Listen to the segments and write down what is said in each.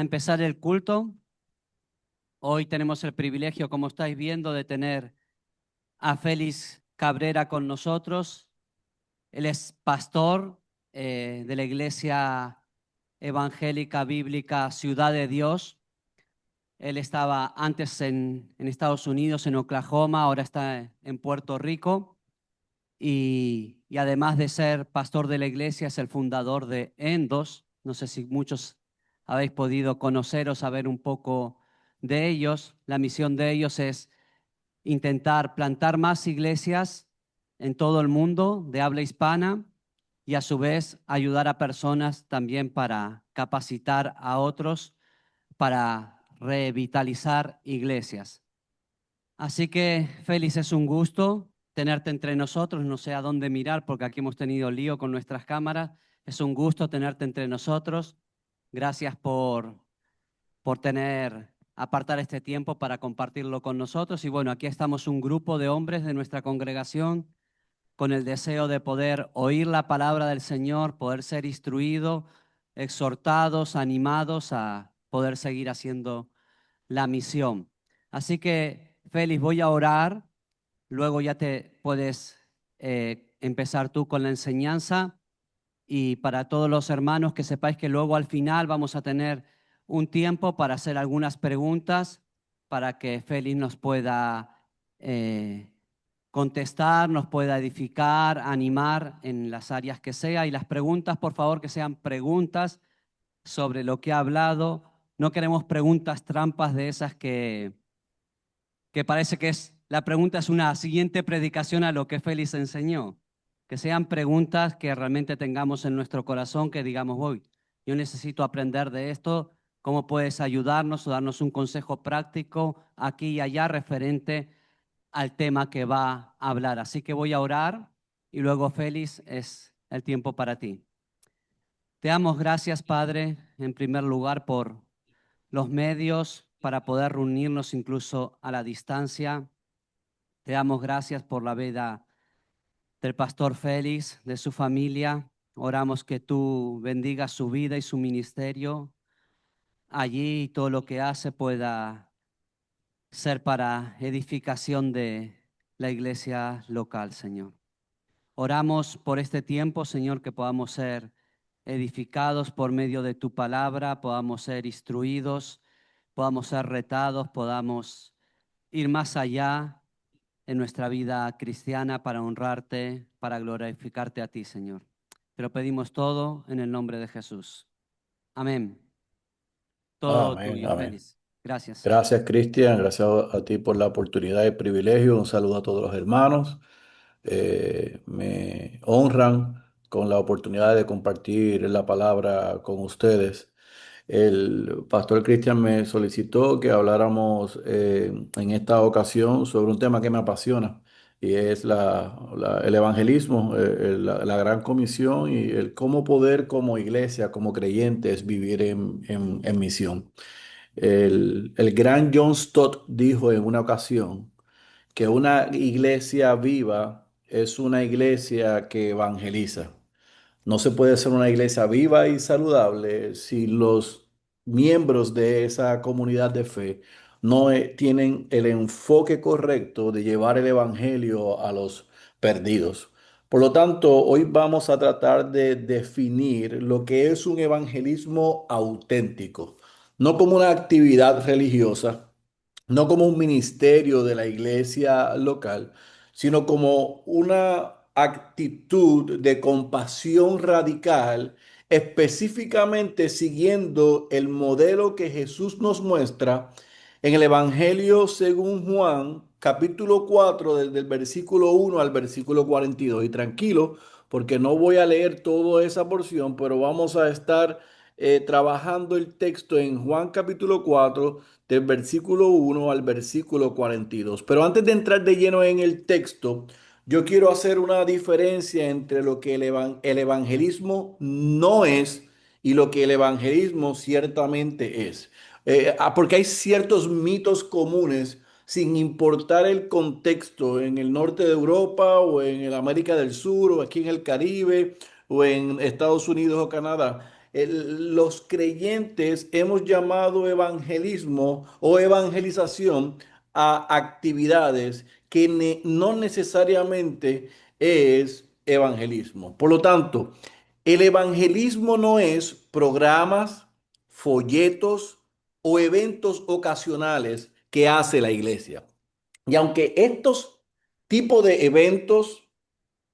Empezar el culto. Hoy tenemos el privilegio, como estáis viendo, de tener a Félix Cabrera con nosotros. Él es pastor de la Iglesia Evangélica Bíblica Ciudad de Dios. Él estaba antes en Estados Unidos, en Oklahoma, ahora está en Puerto Rico. Y además de ser pastor de la iglesia, es el fundador de Endos. No sé si muchos habéis podido conocer o saber un poco de ellos. La misión de ellos es intentar plantar más iglesias en todo el mundo de habla hispana y a su vez ayudar a personas también para capacitar a otros para revitalizar iglesias. Así que, Félix, es un gusto tenerte entre nosotros. No sé a dónde mirar porque aquí hemos tenido lío con nuestras cámaras. Es un gusto tenerte entre nosotros. Gracias por apartar este tiempo para compartirlo con nosotros. Y bueno, aquí estamos un grupo de hombres de nuestra congregación con el deseo de poder oír la palabra del Señor, poder ser instruidos, exhortados, animados a poder seguir haciendo la misión. Así que, Félix, voy a orar, luego ya te puedes empezar tú con la enseñanza y para todos los hermanos que sepáis que luego al final vamos a tener un tiempo para hacer algunas preguntas para que Félix nos pueda eh, contestar, nos pueda edificar, animar en las áreas que sea. Y las preguntas, por favor, que sean preguntas sobre lo que ha hablado. No queremos preguntas trampas de esas que parece que la pregunta es una siguiente predicación a lo que Félix enseñó. Que sean preguntas que realmente tengamos en nuestro corazón, que digamos, hoy, yo necesito aprender de esto, ¿cómo puedes ayudarnos o darnos un consejo práctico aquí y allá referente al tema que va a hablar? Así que voy a orar y luego, Félix, es el tiempo para ti. Te damos gracias, Padre, en primer lugar por los medios para poder reunirnos incluso a la distancia. Te damos gracias por la vida del pastor Félix, de su familia. Oramos que tú bendigas su vida y su ministerio allí y todo lo que hace pueda ser para edificación de la iglesia local, Señor. Oramos por este tiempo, Señor, que podamos ser edificados por medio de tu palabra, podamos ser instruidos, podamos ser retados, podamos ir más allá en nuestra vida cristiana para honrarte, para glorificarte a ti, Señor. Te lo pedimos todo en el nombre de Jesús. Amén. Todo Amén, tuyo, amén. Félix. Gracias. Gracias, Cristian. Gracias a ti por la oportunidad y privilegio. Un saludo a todos los hermanos. Me honran con la oportunidad de compartir la palabra con ustedes. El pastor Cristian me solicitó que habláramos en esta ocasión sobre un tema que me apasiona y es el evangelismo, la gran comisión y el cómo poder como iglesia, como creyentes, vivir en misión. El gran John Stott dijo en una ocasión que una iglesia viva es una iglesia que evangeliza. No se puede ser una iglesia viva y saludable si los miembros de esa comunidad de fe no tienen el enfoque correcto de llevar el evangelio a los perdidos. Por lo tanto, hoy vamos a tratar de definir lo que es un evangelismo auténtico, no como una actividad religiosa, no como un ministerio de la iglesia local, sino como una actitud de compasión radical, específicamente siguiendo el modelo que Jesús nos muestra en el Evangelio según Juan, capítulo 4, desde el versículo 1 al versículo 42. Y tranquilo, porque no voy a leer toda esa porción, pero vamos a estar trabajando el texto en Juan capítulo 4 del versículo 1 al versículo 42. Pero antes de entrar de lleno en el texto, yo quiero hacer una diferencia entre lo que el evangelismo no es y lo que el evangelismo ciertamente es. Porque hay ciertos mitos comunes sin importar el contexto en el norte de Europa o en el América del Sur o aquí en el Caribe o en Estados Unidos o Canadá. los creyentes hemos llamado evangelismo o evangelización a actividades que no necesariamente es evangelismo. Por lo tanto, el evangelismo no es programas, folletos o eventos ocasionales que hace la iglesia. Y aunque estos tipos de eventos,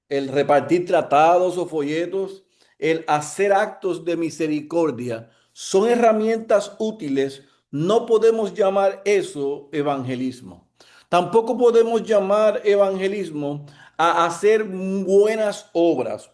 el repartir tratados o folletos, el hacer actos de misericordia, son herramientas útiles, no podemos llamar eso evangelismo. Tampoco podemos llamar evangelismo a hacer buenas obras,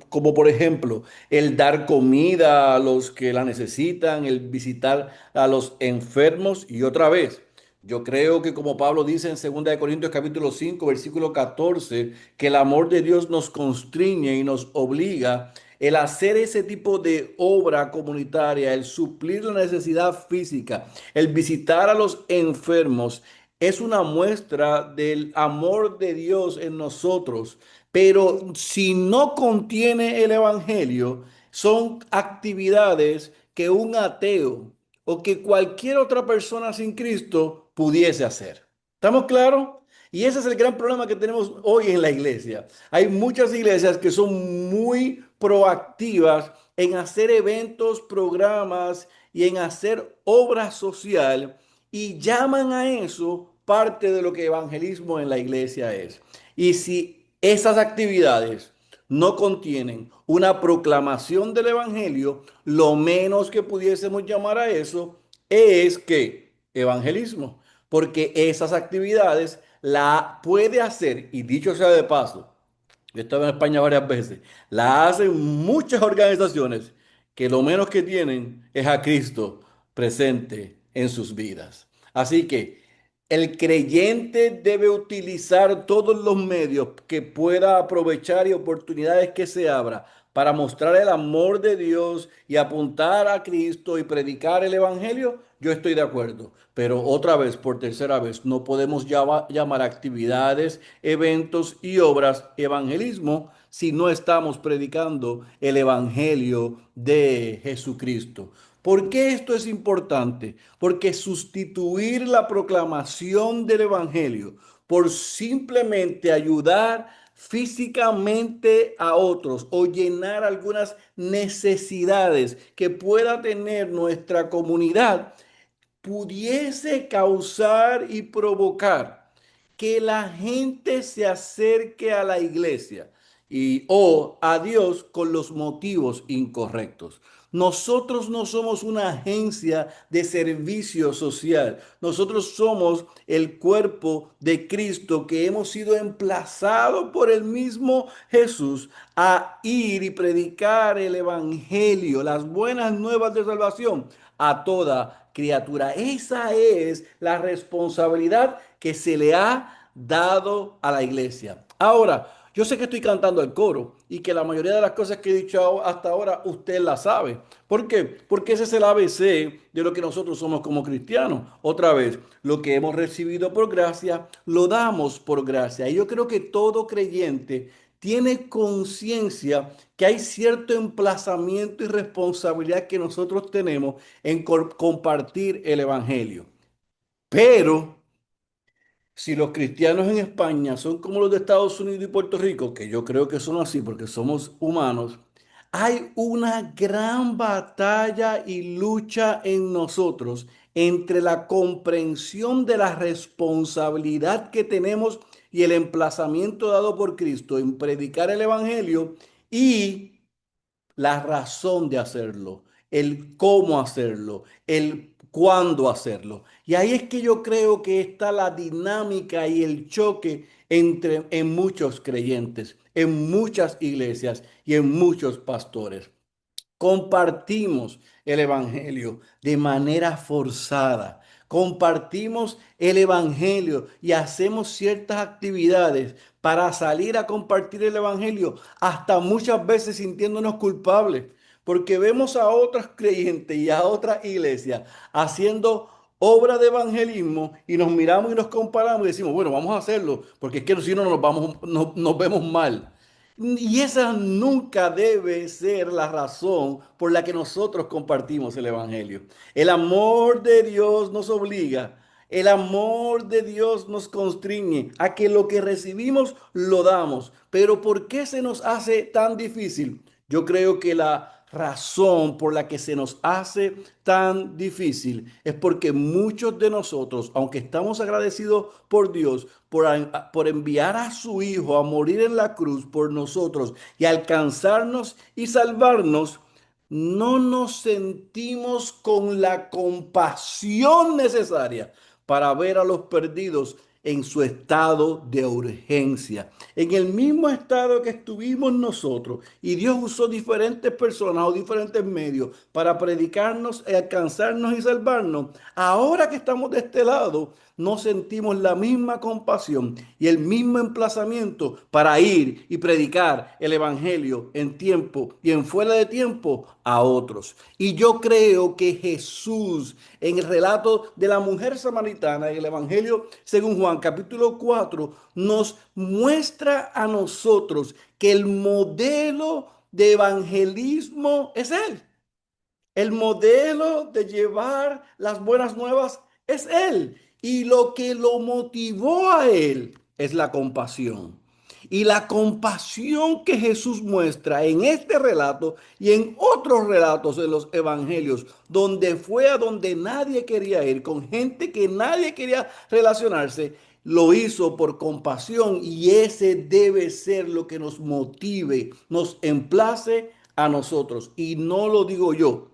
como por ejemplo el dar comida a los que la necesitan, el visitar a los enfermos y otra vez. Yo creo que como Pablo dice en 2 de Corintios capítulo 5 versículo 14 que el amor de Dios nos constriñe y nos obliga el hacer ese tipo de obra comunitaria, el suplir la necesidad física, el visitar a los enfermos, es una muestra del amor de Dios en nosotros. Pero si no contiene el Evangelio, son actividades que un ateo o que cualquier otra persona sin Cristo pudiese hacer. ¿Estamos claros? Y ese es el gran problema que tenemos hoy en la iglesia. Hay muchas iglesias que son muy proactivas en hacer eventos, programas y en hacer obra social y llaman a eso parte de lo que evangelismo en la iglesia es. Y si esas actividades no contienen una proclamación del evangelio, lo menos que pudiésemos llamar a eso es que evangelismo, porque esas actividades la puede hacer, y dicho sea de paso, yo he estado en España varias veces, la hacen muchas organizaciones que lo menos que tienen es a Cristo presente en sus vidas. Así que el creyente debe utilizar todos los medios que pueda aprovechar y oportunidades que se abra para mostrar el amor de Dios y apuntar a Cristo y predicar el Evangelio. Yo estoy de acuerdo, pero otra vez, por tercera vez, no podemos llamar actividades, eventos y obras evangelismo si no estamos predicando el Evangelio de Jesucristo. ¿Por qué esto es importante? Porque sustituir la proclamación del Evangelio por simplemente ayudar físicamente a otros o llenar algunas necesidades que pueda tener nuestra comunidad pudiese causar y provocar que la gente se acerque a la iglesia y o a Dios con los motivos incorrectos. Nosotros no somos una agencia de servicio social. Nosotros somos el cuerpo de Cristo que hemos sido emplazados por el mismo Jesús a ir y predicar el evangelio, las buenas nuevas de salvación a toda criatura. Esa es la responsabilidad que se le ha dado a la iglesia. Ahora, yo sé que estoy cantando el coro y que la mayoría de las cosas que he dicho hasta ahora usted las sabe. ¿Por qué? Porque ese es el ABC de lo que nosotros somos como cristianos. Otra vez, lo que hemos recibido por gracia, lo damos por gracia. Y yo creo que todo creyente tiene conciencia que hay cierto emplazamiento y responsabilidad que nosotros tenemos en compartir el Evangelio. Pero si los cristianos en España son como los de Estados Unidos y Puerto Rico, que yo creo que son así porque somos humanos, hay una gran batalla y lucha en nosotros entre la comprensión de la responsabilidad que tenemos y el emplazamiento dado por Cristo en predicar el Evangelio y la razón de hacerlo, el cómo hacerlo, el cuándo hacerlo. Y ahí es que yo creo que está la dinámica y el choque en muchos creyentes, en muchas iglesias y en muchos pastores. Compartimos el Evangelio de manera forzada. Compartimos el Evangelio y hacemos ciertas actividades para salir a compartir el Evangelio, hasta muchas veces sintiéndonos culpables, porque vemos a otros creyentes y a otras iglesias haciendo obra de evangelismo y nos miramos y nos comparamos y decimos, bueno, vamos a hacerlo, porque es que si no nos vamos, nos vemos mal. Y esa nunca debe ser la razón por la que nosotros compartimos el Evangelio. El amor de Dios nos obliga, el amor de Dios nos constriñe a que lo que recibimos lo damos. Pero ¿por qué se nos hace tan difícil? Yo creo que la razón por la que se nos hace tan difícil es porque muchos de nosotros, aunque estamos agradecidos por Dios, por enviar a su Hijo a morir en la cruz por nosotros y alcanzarnos y salvarnos, no nos sentimos con la compasión necesaria para ver a los perdidos en su estado de urgencia, en el mismo estado que estuvimos nosotros. Y Dios usó diferentes personas o diferentes medios para predicarnos, alcanzarnos y salvarnos. Ahora que estamos de este lado, no sentimos la misma compasión y el mismo emplazamiento para ir y predicar el Evangelio en tiempo y en fuera de tiempo a otros. Y yo creo que Jesús, en el relato de la mujer samaritana, en el Evangelio según Juan capítulo 4, nos muestra a nosotros que el modelo de evangelismo es Él. El modelo de llevar las buenas nuevas es Él. Y lo que lo motivó a Él es la compasión. Y la compasión que Jesús muestra en este relato y en otros relatos de los evangelios, donde fue a donde nadie quería ir, con gente que nadie quería relacionarse, lo hizo por compasión y ese debe ser lo que nos motive, nos emplace a nosotros. Y no lo digo yo,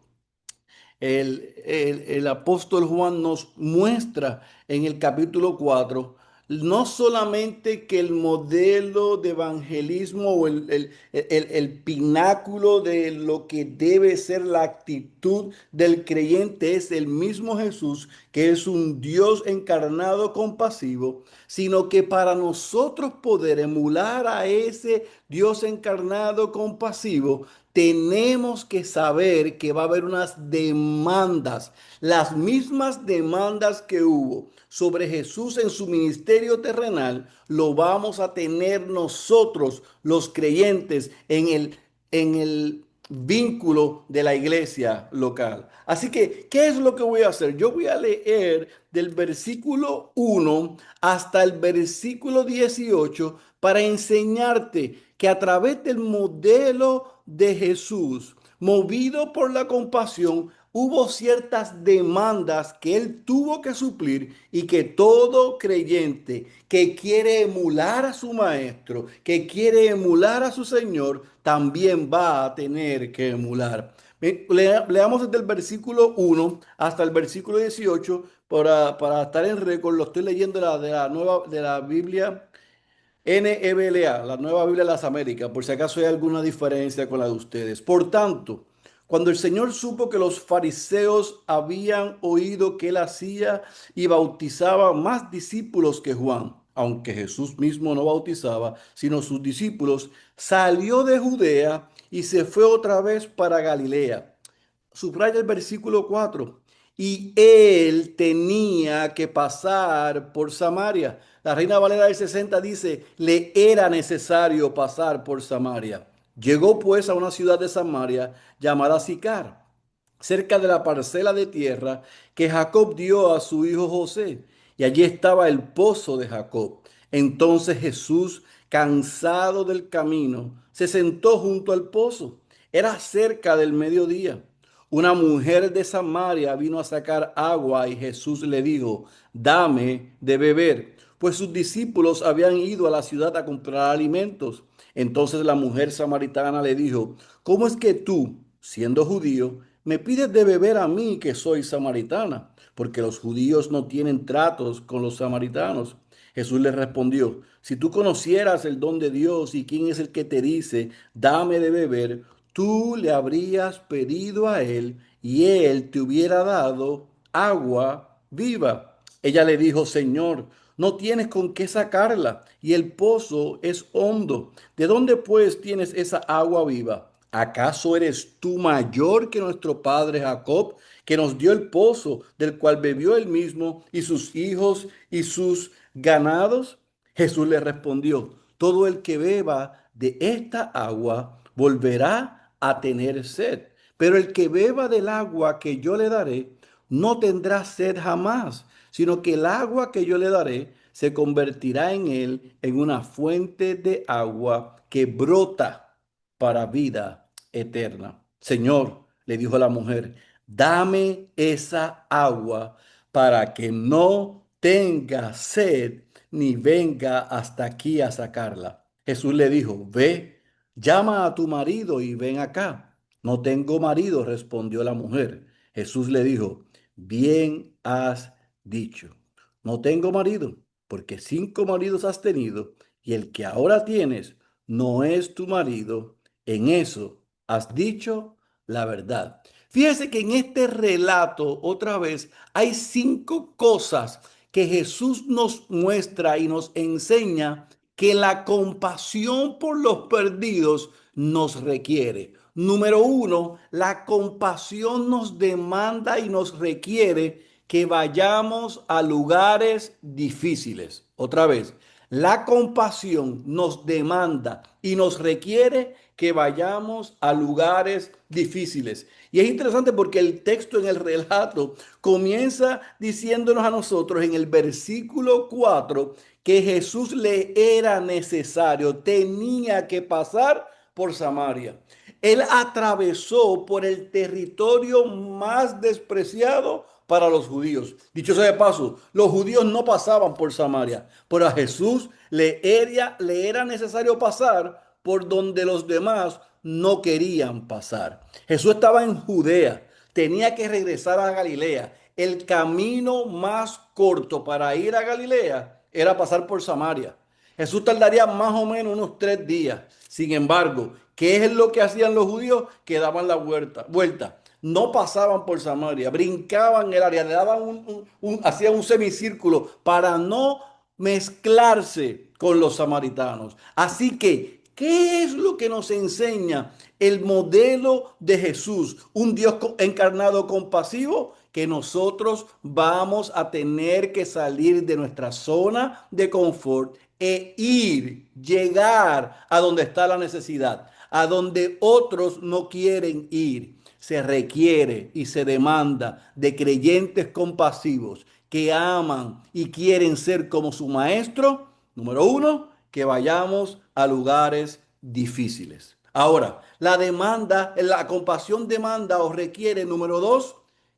el apóstol Juan nos muestra en el capítulo 4 no solamente que el modelo de evangelismo o el pináculo de lo que debe ser la actitud del creyente es el mismo Jesús, que es un Dios encarnado compasivo, sino que para nosotros poder emular a ese Dios encarnado compasivo, tenemos que saber que va a haber unas demandas, las mismas demandas que hubo sobre Jesús en su ministerio terrenal, lo vamos a tener nosotros, los creyentes, en el vínculo de la iglesia local. Así que, ¿qué es lo que voy a hacer? Yo voy a leer del versículo 1 hasta el versículo 18 para enseñarte que a través del modelo de Jesús, movido por la compasión, hubo ciertas demandas que él tuvo que suplir y que todo creyente que quiere emular a su maestro, que quiere emular a su Señor, también va a tener que emular. Leamos desde el versículo 1 hasta el versículo 18 para estar en récord. Lo estoy leyendo de la Biblia NEBLA, la Nueva Biblia de las Américas, por si acaso hay alguna diferencia con la de ustedes. Por tanto, cuando el Señor supo que los fariseos habían oído que él hacía y bautizaba más discípulos que Juan, aunque Jesús mismo no bautizaba, sino sus discípulos, salió de Judea y se fue otra vez para Galilea. Subraya el versículo 4. Y él tenía que pasar por Samaria. La Reina Valera del 60 dice, le era necesario pasar por Samaria. Llegó pues a una ciudad de Samaria llamada Sicar, cerca de la parcela de tierra que Jacob dio a su hijo José. Y allí estaba el pozo de Jacob. Entonces Jesús, cansado del camino, se sentó junto al pozo. Era cerca del mediodía. Una mujer de Samaria vino a sacar agua y Jesús le dijo, dame de beber, pues sus discípulos habían ido a la ciudad a comprar alimentos. Entonces la mujer samaritana le dijo, ¿cómo es que tú, siendo judío, me pides de beber a mí que soy samaritana? Porque los judíos no tienen tratos con los samaritanos. Jesús le respondió, si tú conocieras el don de Dios y quién es el que te dice, dame de beber, tú le habrías pedido a él y él te hubiera dado agua viva. Ella le dijo, Señor, no tienes con qué sacarla y el pozo es hondo. ¿De dónde pues tienes esa agua viva? ¿Acaso eres tú mayor que nuestro padre Jacob, que nos dio el pozo del cual bebió él mismo y sus hijos y sus ganados? Jesús le respondió, todo el que beba de esta agua volverá a tener sed, pero el que beba del agua que yo le daré no tendrá sed jamás, sino que el agua que yo le daré se convertirá en él en una fuente de agua que brota para vida eterna. Señor, le dijo la mujer, dame esa agua para que no tenga sed ni venga hasta aquí a sacarla. Jesús le dijo, ve, llama a tu marido y ven acá. No tengo marido, respondió la mujer. Jesús le dijo, bien has dicho, no tengo marido, porque 5 maridos has tenido y el que ahora tienes no es tu marido. En eso has dicho la verdad. Fíjese que en este relato, otra vez, hay 5 cosas que Jesús nos muestra y nos enseña que la compasión por los perdidos nos requiere. Número 1, la compasión nos demanda y nos requiere que vayamos a lugares difíciles. Otra vez, la compasión nos demanda y nos requiere que vayamos a lugares difíciles. Y es interesante porque el texto en el relato comienza diciéndonos a nosotros en el versículo 4 que Jesús le era necesario, tenía que pasar por Samaria. Él atravesó por el territorio más despreciado para los judíos. Dicho sea de paso, los judíos no pasaban por Samaria, pero a Jesús le era necesario pasar por donde los demás no querían pasar. Jesús estaba en Judea, tenía que regresar a Galilea. El camino más corto para ir a Galilea era pasar por Samaria. Jesús tardaría más o menos unos 3 días. Sin embargo, ¿qué es lo que hacían los judíos? Que daban la vuelta. No pasaban por Samaria, brincaban el área, le daban hacían un semicírculo para no mezclarse con los samaritanos. Así que, ¿qué es lo que nos enseña el modelo de Jesús? Un Dios encarnado compasivo, que nosotros vamos a tener que salir de nuestra zona de confort e ir, llegar a donde está la necesidad, a donde otros no quieren ir. Se requiere y se demanda de creyentes compasivos que aman y quieren ser como su maestro. Número 1, que vayamos a lugares difíciles. Ahora, la compasión demanda o requiere, número 2,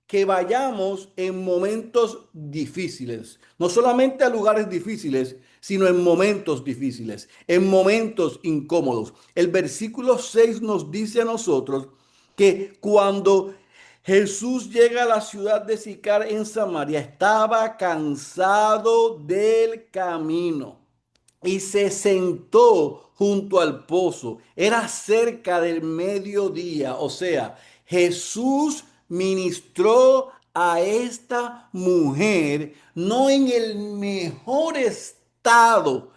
que vayamos en momentos difíciles, no solamente a lugares difíciles, sino en momentos difíciles, en momentos incómodos. El versículo 6 nos dice a nosotros que cuando Jesús llega a la ciudad de Sicar en Samaria, estaba cansado del camino y se sentó junto al pozo. Era cerca del mediodía, o sea, Jesús ministró a esta mujer no en el mejor estado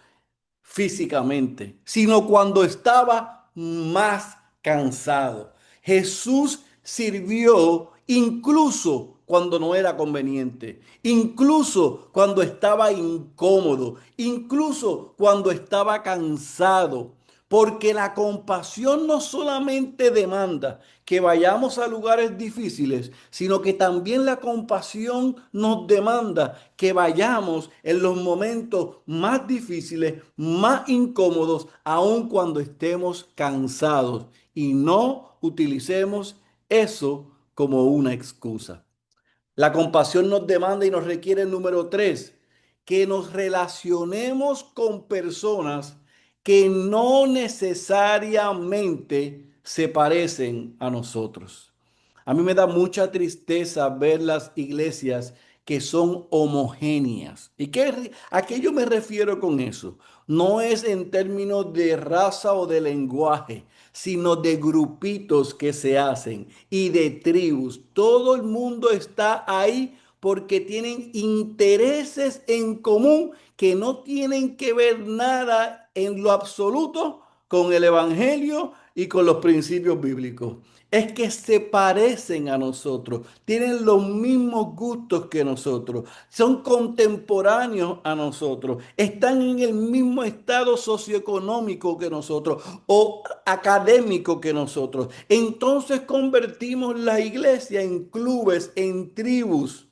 físicamente, sino cuando estaba más cansado. Jesús sirvió incluso cuando no era conveniente, incluso cuando estaba incómodo, incluso cuando estaba cansado. Porque la compasión no solamente demanda que vayamos a lugares difíciles, sino que también la compasión nos demanda que vayamos en los momentos más difíciles, más incómodos, aun cuando estemos cansados. Y no utilicemos eso como una excusa. La compasión nos demanda y nos requiere, número 3, que nos relacionemos con personas que no necesariamente se parecen a nosotros. A mí me da mucha tristeza ver las iglesias que son homogéneas. ¿A qué yo me refiero con eso? No es en términos de raza o de lenguaje, sino de grupitos que se hacen y de tribus. Todo el mundo está ahí porque tienen intereses en común que no tienen que ver nada en lo absoluto con el Evangelio y con los principios bíblicos. Es que se parecen a nosotros, tienen los mismos gustos que nosotros, son contemporáneos a nosotros, están en el mismo estado socioeconómico que nosotros o académico que nosotros. Entonces convertimos la iglesia en clubes, en tribus,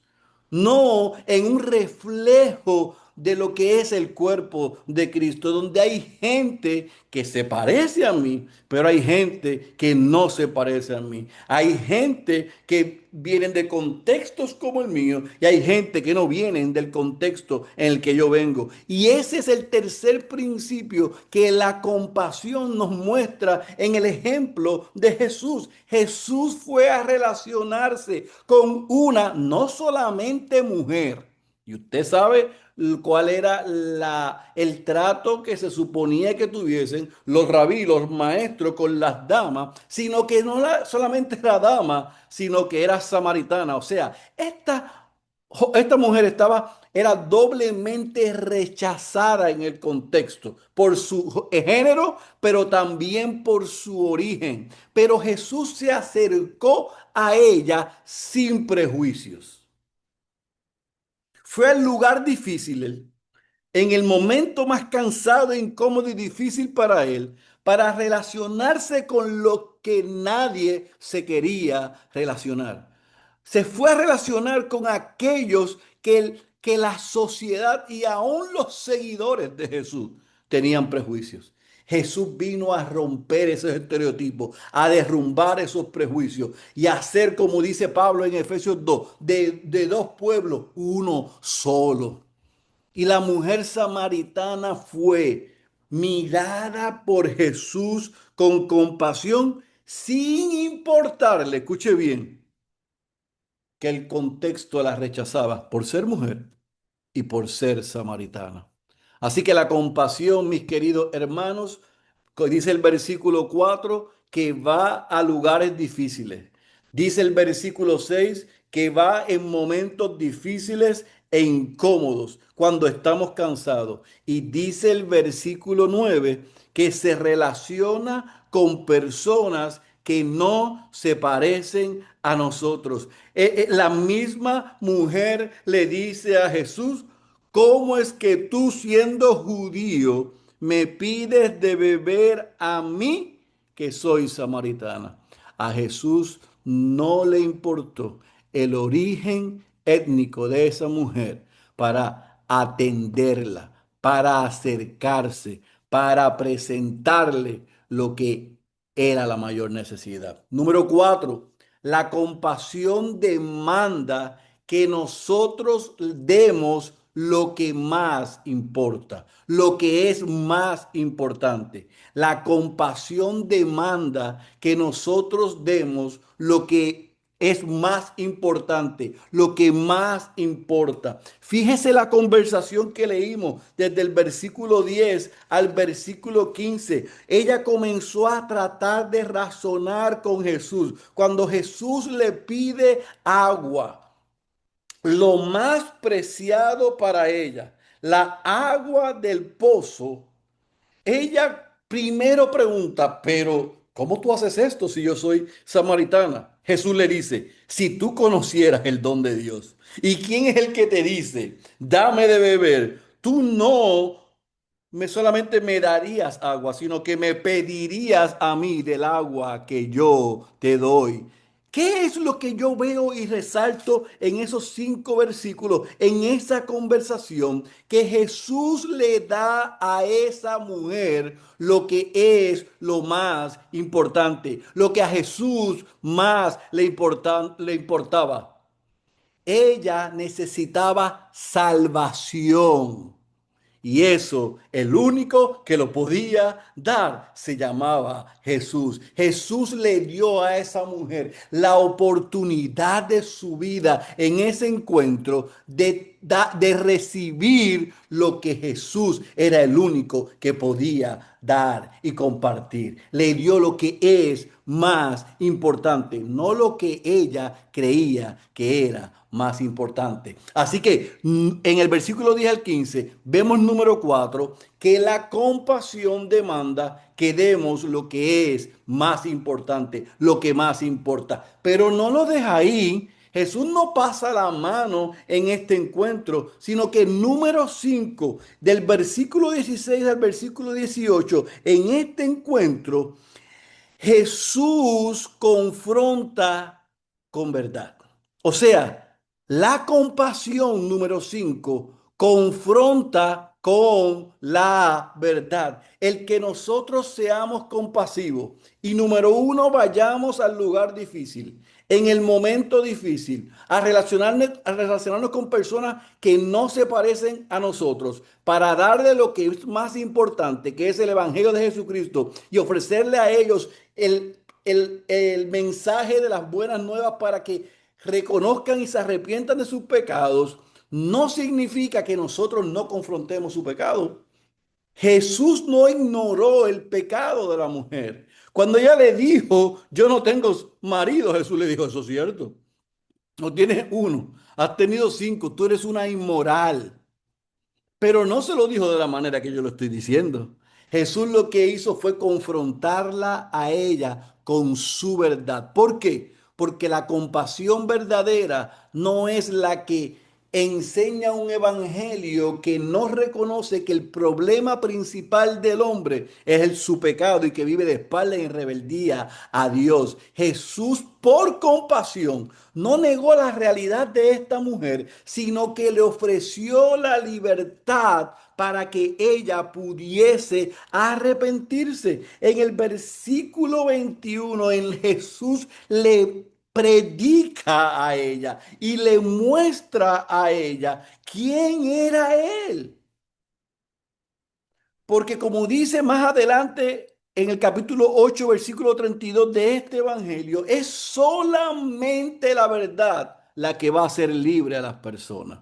no en un reflejo de lo que es el cuerpo de Cristo, donde hay gente que se parece a mí, pero hay gente que no se parece a mí. Hay gente que vienen de contextos como el mío y hay gente que no vienen del contexto en el que yo vengo. Y ese es el tercer principio que la compasión nos muestra en el ejemplo de Jesús. Jesús fue a relacionarse con una, no solamente mujer. Y usted sabe cuál era el trato que se suponía que tuviesen los rabí, los maestros con las damas, sino que no solamente era dama, sino que era samaritana. O sea, esta mujer era doblemente rechazada en el contexto por su género, pero también por su origen. Pero Jesús se acercó a ella sin prejuicios. Fue al lugar difícil, en el momento más cansado, incómodo y difícil para él, para relacionarse con lo que nadie se quería relacionar. Se fue a relacionar con aquellos que la sociedad y aún los seguidores de Jesús tenían prejuicios. Jesús vino a romper esos estereotipos, a derrumbar esos prejuicios y a hacer, como dice Pablo en Efesios 2, de dos pueblos, uno solo. Y la mujer samaritana fue mirada por Jesús con compasión, sin importarle, escuche bien, que el contexto la rechazaba por ser mujer y por ser samaritana. Así que la compasión, mis queridos hermanos, dice el versículo 4 que va a lugares difíciles. Dice el versículo 6 que va en momentos difíciles e incómodos cuando estamos cansados. Y dice el versículo 9 que se relaciona con personas que no se parecen a nosotros. La misma mujer le dice a Jesús, ¿cómo es que tú siendo judío me pides de beber a mí que soy samaritana? A Jesús no le importó el origen étnico de esa mujer para atenderla, para acercarse, para presentarle lo que era la mayor necesidad. Número 4, la compasión demanda que nosotros demos lo que más importa, lo que es más importante. La compasión demanda que nosotros demos lo que es más importante, lo que más importa. Fíjese la conversación que leímos desde el versículo 10 al versículo 15. Ella comenzó a tratar de razonar con Jesús. Cuando Jesús le pide agua, lo más preciado para ella, la agua del pozo, ella primero pregunta, pero ¿cómo tú haces esto si yo soy samaritana? Jesús le dice, si tú conocieras el don de Dios, ¿y quién es el que te dice, dame de beber? Tú no me solamente me darías agua, sino que me pedirías a mí del agua que yo te doy. ¿Qué es lo que yo veo y resalto en esos 5 versículos, en esa conversación? Que Jesús le da a esa mujer lo que es lo más importante, lo que a Jesús más le importaba. Ella necesitaba salvación. Y eso, el único que lo podía dar, se llamaba Jesús. Jesús le dio a esa mujer la oportunidad de su vida en ese encuentro de recibir lo que Jesús era el único que podía dar y compartir. Le dio lo que es más importante, no lo que ella creía que era más importante. Así que en el versículo 10 al 15 vemos número 4 que la compasión demanda que demos lo que es más importante, lo que más importa. Pero no lo deja ahí. Jesús no pasa la mano en este encuentro, sino que número 5 del versículo 16 al versículo 18, en este encuentro, Jesús confronta con verdad. O sea, la compasión número 5 confronta con la verdad. El que nosotros seamos compasivos y número 1 vayamos al lugar difícil, en el momento difícil, a relacionarnos con personas que no se parecen a nosotros, para darle lo que es más importante, que es el Evangelio de Jesucristo, y ofrecerle a ellos el mensaje de las buenas nuevas para que reconozcan y se arrepientan de sus pecados, no significa que nosotros no confrontemos su pecado. Jesús no ignoró el pecado de la mujer. Cuando ella le dijo, yo no tengo marido, Jesús le dijo, eso es cierto. No tienes uno, has tenido cinco, tú eres una inmoral. Pero no se lo dijo de la manera que yo lo estoy diciendo. Jesús lo que hizo fue confrontarla a ella con su verdad. ¿Por qué? Porque la compasión verdadera no es la que enseña un evangelio que no reconoce que el problema principal del hombre es su pecado y que vive de espalda en rebeldía a Dios. Jesús, por compasión, no negó la realidad de esta mujer, sino que le ofreció la libertad para que ella pudiese arrepentirse. En el versículo 21, en Jesús le predica a ella y le muestra a ella quién era él. Porque como dice más adelante en el capítulo 8 versículo 32 de este evangelio, es solamente la verdad la que va a hacer libre a las personas.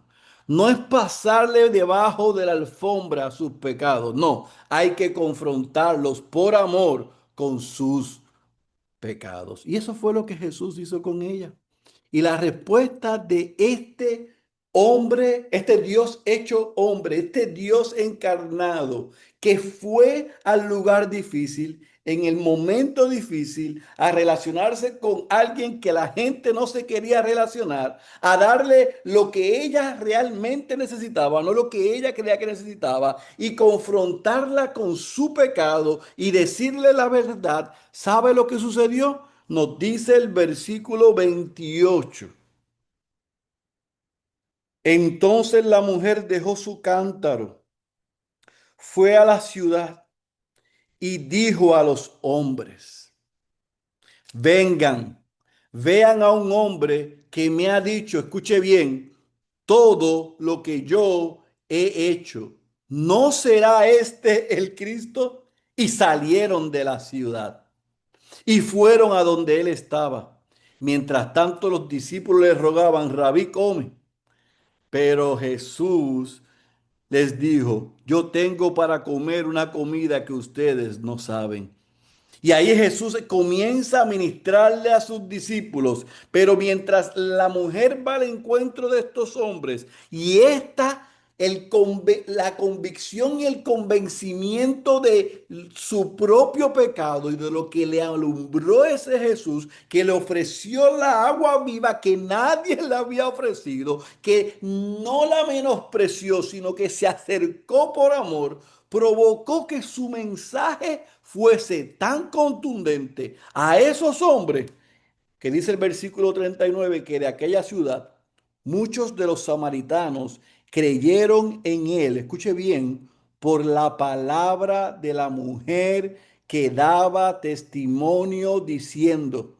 No es pasarle debajo de la alfombra sus pecados, no, hay que confrontarlos por amor con sus pecados. Y eso fue lo que Jesús hizo con ella. Y la respuesta de este hombre, este Dios hecho hombre, este Dios encarnado, que fue al lugar difícil, en el momento difícil, a relacionarse con alguien que la gente no se quería relacionar, a darle lo que ella realmente necesitaba, no lo que ella creía que necesitaba, y confrontarla con su pecado y decirle la verdad. ¿Sabe lo que sucedió? Nos dice el versículo 28. Entonces la mujer dejó su cántaro, fue a la ciudad y dijo a los hombres, vengan, vean a un hombre que me ha dicho, escuche bien, todo lo que yo he hecho. ¿No será este el Cristo? Y salieron de la ciudad y fueron a donde él estaba. Mientras tanto los discípulos le rogaban, Rabí, come. Pero Jesús les dijo, yo tengo para comer una comida que ustedes no saben. Y ahí Jesús comienza a ministrarle a sus discípulos. Pero mientras la mujer va al encuentro de estos hombres y esta, la convicción y el convencimiento de su propio pecado y de lo que le alumbró ese Jesús, que le ofreció la agua viva que nadie le había ofrecido, que no la menospreció, sino que se acercó por amor, provocó que su mensaje fuese tan contundente a esos hombres que dice el versículo 39 que de aquella ciudad muchos de los samaritanos creyeron en él, escuche bien, por la palabra de la mujer que daba testimonio diciendo,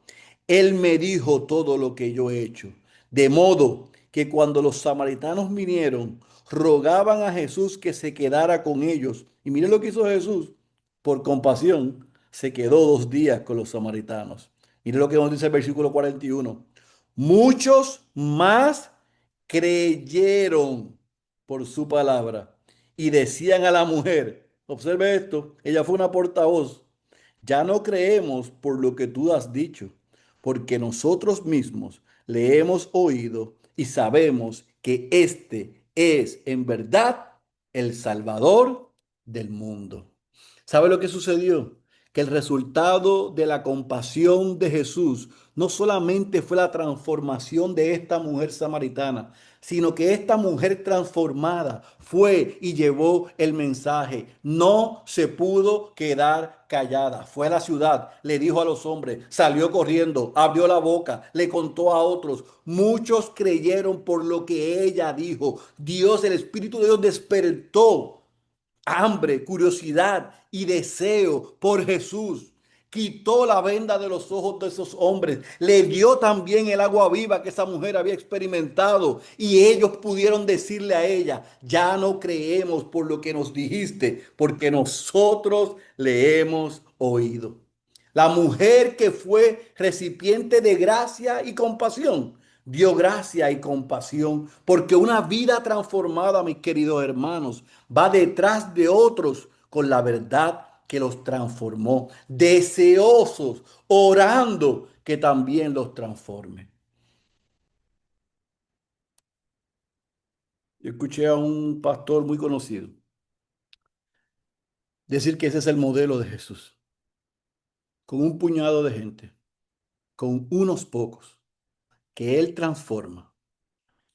él me dijo todo lo que yo he hecho. De modo que cuando los samaritanos vinieron, rogaban a Jesús que se quedara con ellos. Y mire lo que hizo Jesús. Por compasión, se quedó 2 días con los samaritanos. Mire lo que nos dice el versículo 41. Muchos más creyeron por su palabra y decían a la mujer, observe esto, ella fue una portavoz, ya no creemos por lo que tú has dicho, porque nosotros mismos le hemos oído y sabemos que este es en verdad el Salvador del mundo. ¿Sabe lo que sucedió? Que el resultado de la compasión de Jesús no solamente fue la transformación de esta mujer samaritana, sino que esta mujer transformada fue y llevó el mensaje. No se pudo quedar callada. Fue a la ciudad, le dijo a los hombres, salió corriendo, abrió la boca, le contó a otros. Muchos creyeron por lo que ella dijo. Dios, el Espíritu de Dios despertó hambre, curiosidad y deseo por Jesús. Quitó la venda de los ojos de esos hombres. Le dio también el agua viva que esa mujer había experimentado. Y ellos pudieron decirle a ella, ya no creemos por lo que nos dijiste, porque nosotros le hemos oído. La mujer que fue recipiente de gracia y compasión, dio gracia y compasión, porque una vida transformada, mis queridos hermanos, va detrás de otros con la verdad que los transformó, deseosos, orando que también los transforme. Yo escuché a un pastor muy conocido decir que ese es el modelo de Jesús, con un puñado de gente, con unos pocos, que Él transforma.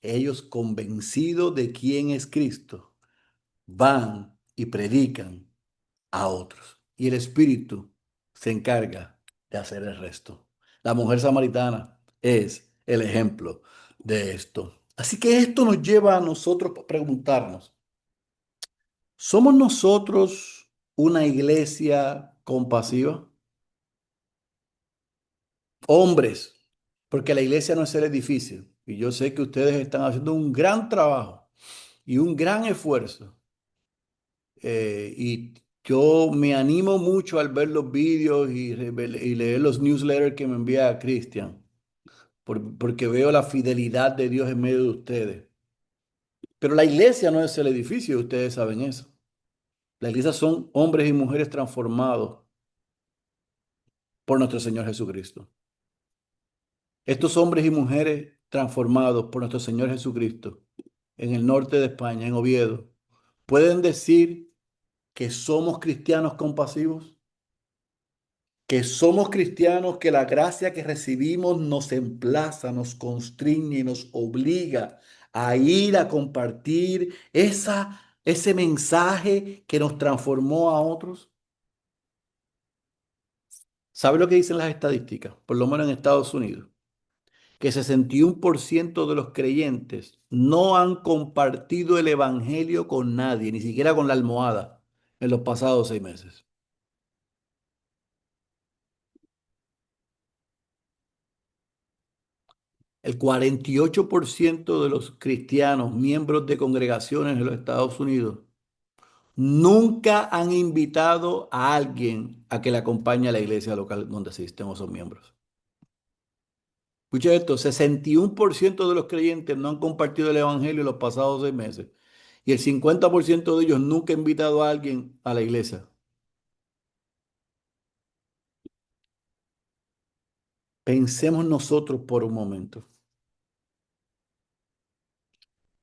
Ellos convencidos de quién es Cristo, van y predican a otros. Y el Espíritu se encarga de hacer el resto. La mujer samaritana es el ejemplo de esto. Así que esto nos lleva a nosotros a preguntarnos, ¿somos nosotros una iglesia compasiva? Hombres, porque la iglesia no es el edificio. Y yo sé que ustedes están haciendo un gran trabajo y un gran esfuerzo. Y yo me animo mucho al ver los vídeos y leer los newsletters que me envía Cristian, porque veo la fidelidad de Dios en medio de ustedes. Pero la iglesia no es el edificio, ustedes saben eso. La iglesia son hombres y mujeres transformados por nuestro Señor Jesucristo. Estos hombres y mujeres transformados por nuestro Señor Jesucristo en el norte de España, en Oviedo, pueden decir que somos cristianos compasivos, que somos cristianos, que la gracia que recibimos nos emplaza, nos constriñe y nos obliga a ir a compartir ese mensaje que nos transformó a otros. ¿Sabe lo que dicen las estadísticas? Por lo menos en Estados Unidos, que 61% de los creyentes no han compartido el evangelio con nadie, ni siquiera con la almohada, en los pasados 6 meses. El 48% de los cristianos, miembros de congregaciones en los Estados Unidos, nunca han invitado a alguien a que le acompañe a la iglesia local donde asisten o son miembros. Escucha esto, 61% de los creyentes no han compartido el evangelio en los pasados 6 meses y el 50% de ellos nunca ha invitado a alguien a la iglesia. Pensemos nosotros por un momento.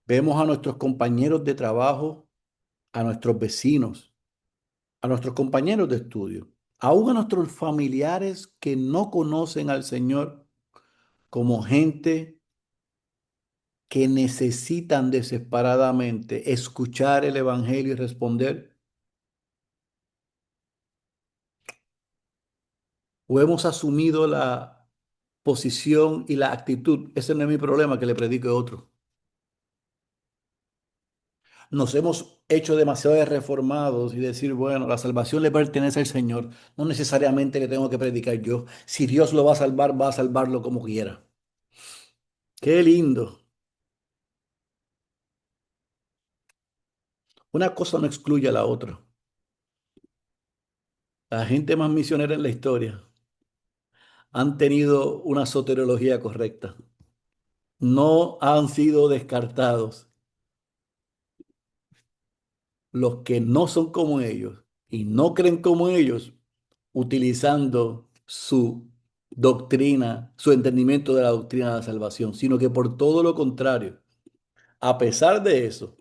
Vemos a nuestros compañeros de trabajo, a nuestros vecinos, a nuestros compañeros de estudio, aún a nuestros familiares que no conocen al Señor como gente que necesitan desesperadamente escuchar el Evangelio y responder, o hemos asumido la posición y la actitud, ese no es mi problema, que le predique otro. Nos hemos hecho demasiado de reformados y decir, bueno, la salvación le pertenece al Señor, no necesariamente le tengo que predicar yo. Si Dios lo va a salvarlo como quiera. Qué lindo. Una cosa no excluye a la otra. La gente más misionera en la historia han tenido una soteriología correcta. No han sido descartados los que no son como ellos y no creen como ellos, utilizando su doctrina, su entendimiento de la doctrina de la salvación, sino que por todo lo contrario, a pesar de eso,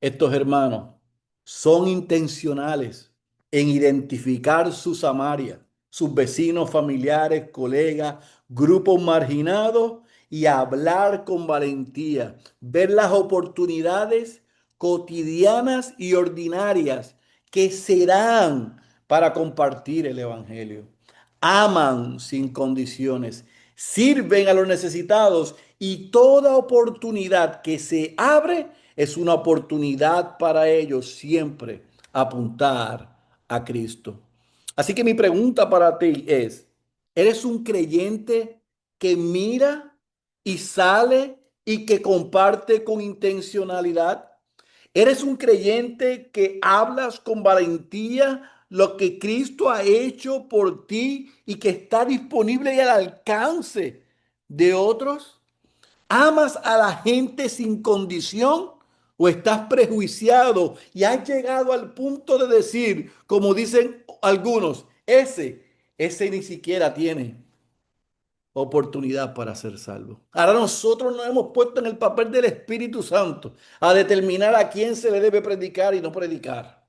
estos hermanos son intencionales en identificar su Samaria, sus vecinos, familiares, colegas, grupos marginados y hablar con valentía, ver las oportunidades cotidianas y ordinarias que serán para compartir el Evangelio. Aman sin condiciones, sirven a los necesitados y toda oportunidad que se abre es una oportunidad para ellos siempre apuntar a Cristo. Así que mi pregunta para ti es, ¿eres un creyente que mira y sale y que comparte con intencionalidad? ¿Eres un creyente que hablas con valentía lo que Cristo ha hecho por ti y que está disponible y al alcance de otros? ¿Amas a la gente sin condición o estás prejuiciado y has llegado al punto de decir, como dicen algunos, ese ni siquiera tiene oportunidad para ser salvo? Ahora nosotros nos hemos puesto en el papel del Espíritu Santo a determinar a quién se le debe predicar y no predicar.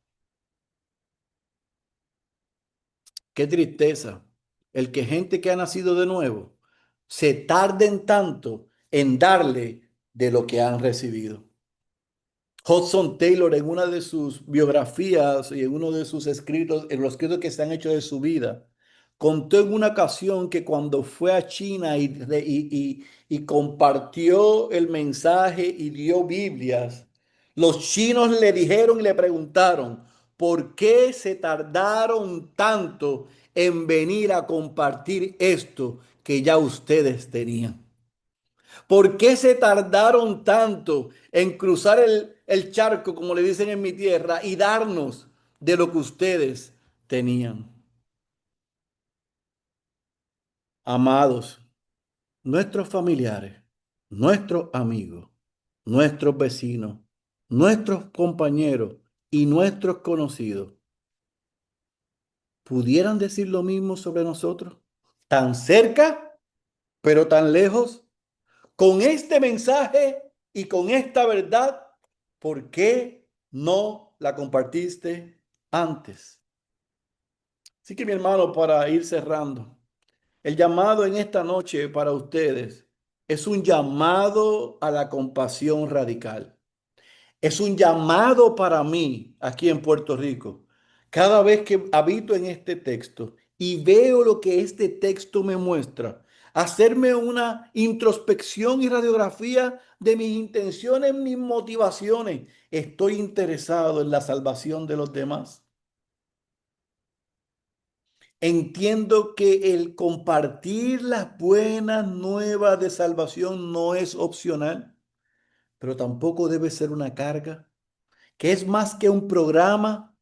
Qué tristeza el que gente que ha nacido de nuevo se tarden tanto en darle de lo que han recibido. Hudson Taylor en una de sus biografías y en uno de sus escritos, en los escritos que se han hecho de su vida, contó en una ocasión que cuando fue a China y compartió el mensaje y dio Biblias, los chinos le dijeron y le preguntaron, ¿por qué se tardaron tanto en venir a compartir esto que ya ustedes tenían? ¿Por qué se tardaron tanto en cruzar el charco, como le dicen en mi tierra, y darnos de lo que ustedes tenían? Amados, nuestros familiares, nuestros amigos, nuestros vecinos, nuestros compañeros y nuestros conocidos, ¿pudieran decir lo mismo sobre nosotros? Tan cerca, pero tan lejos. Con este mensaje y con esta verdad, ¿por qué no la compartiste antes? Así que mi hermano, para ir cerrando, el llamado en esta noche para ustedes es un llamado a la compasión radical. Es un llamado para mí aquí en Puerto Rico. Cada vez que habito en este texto y veo lo que este texto me muestra, hacerme una introspección y radiografía de mis intenciones, mis motivaciones. ¿Estoy interesado en la salvación de los demás? Entiendo que el compartir las buenas nuevas de salvación no es opcional, pero tampoco debe ser una carga, que es más que un programa,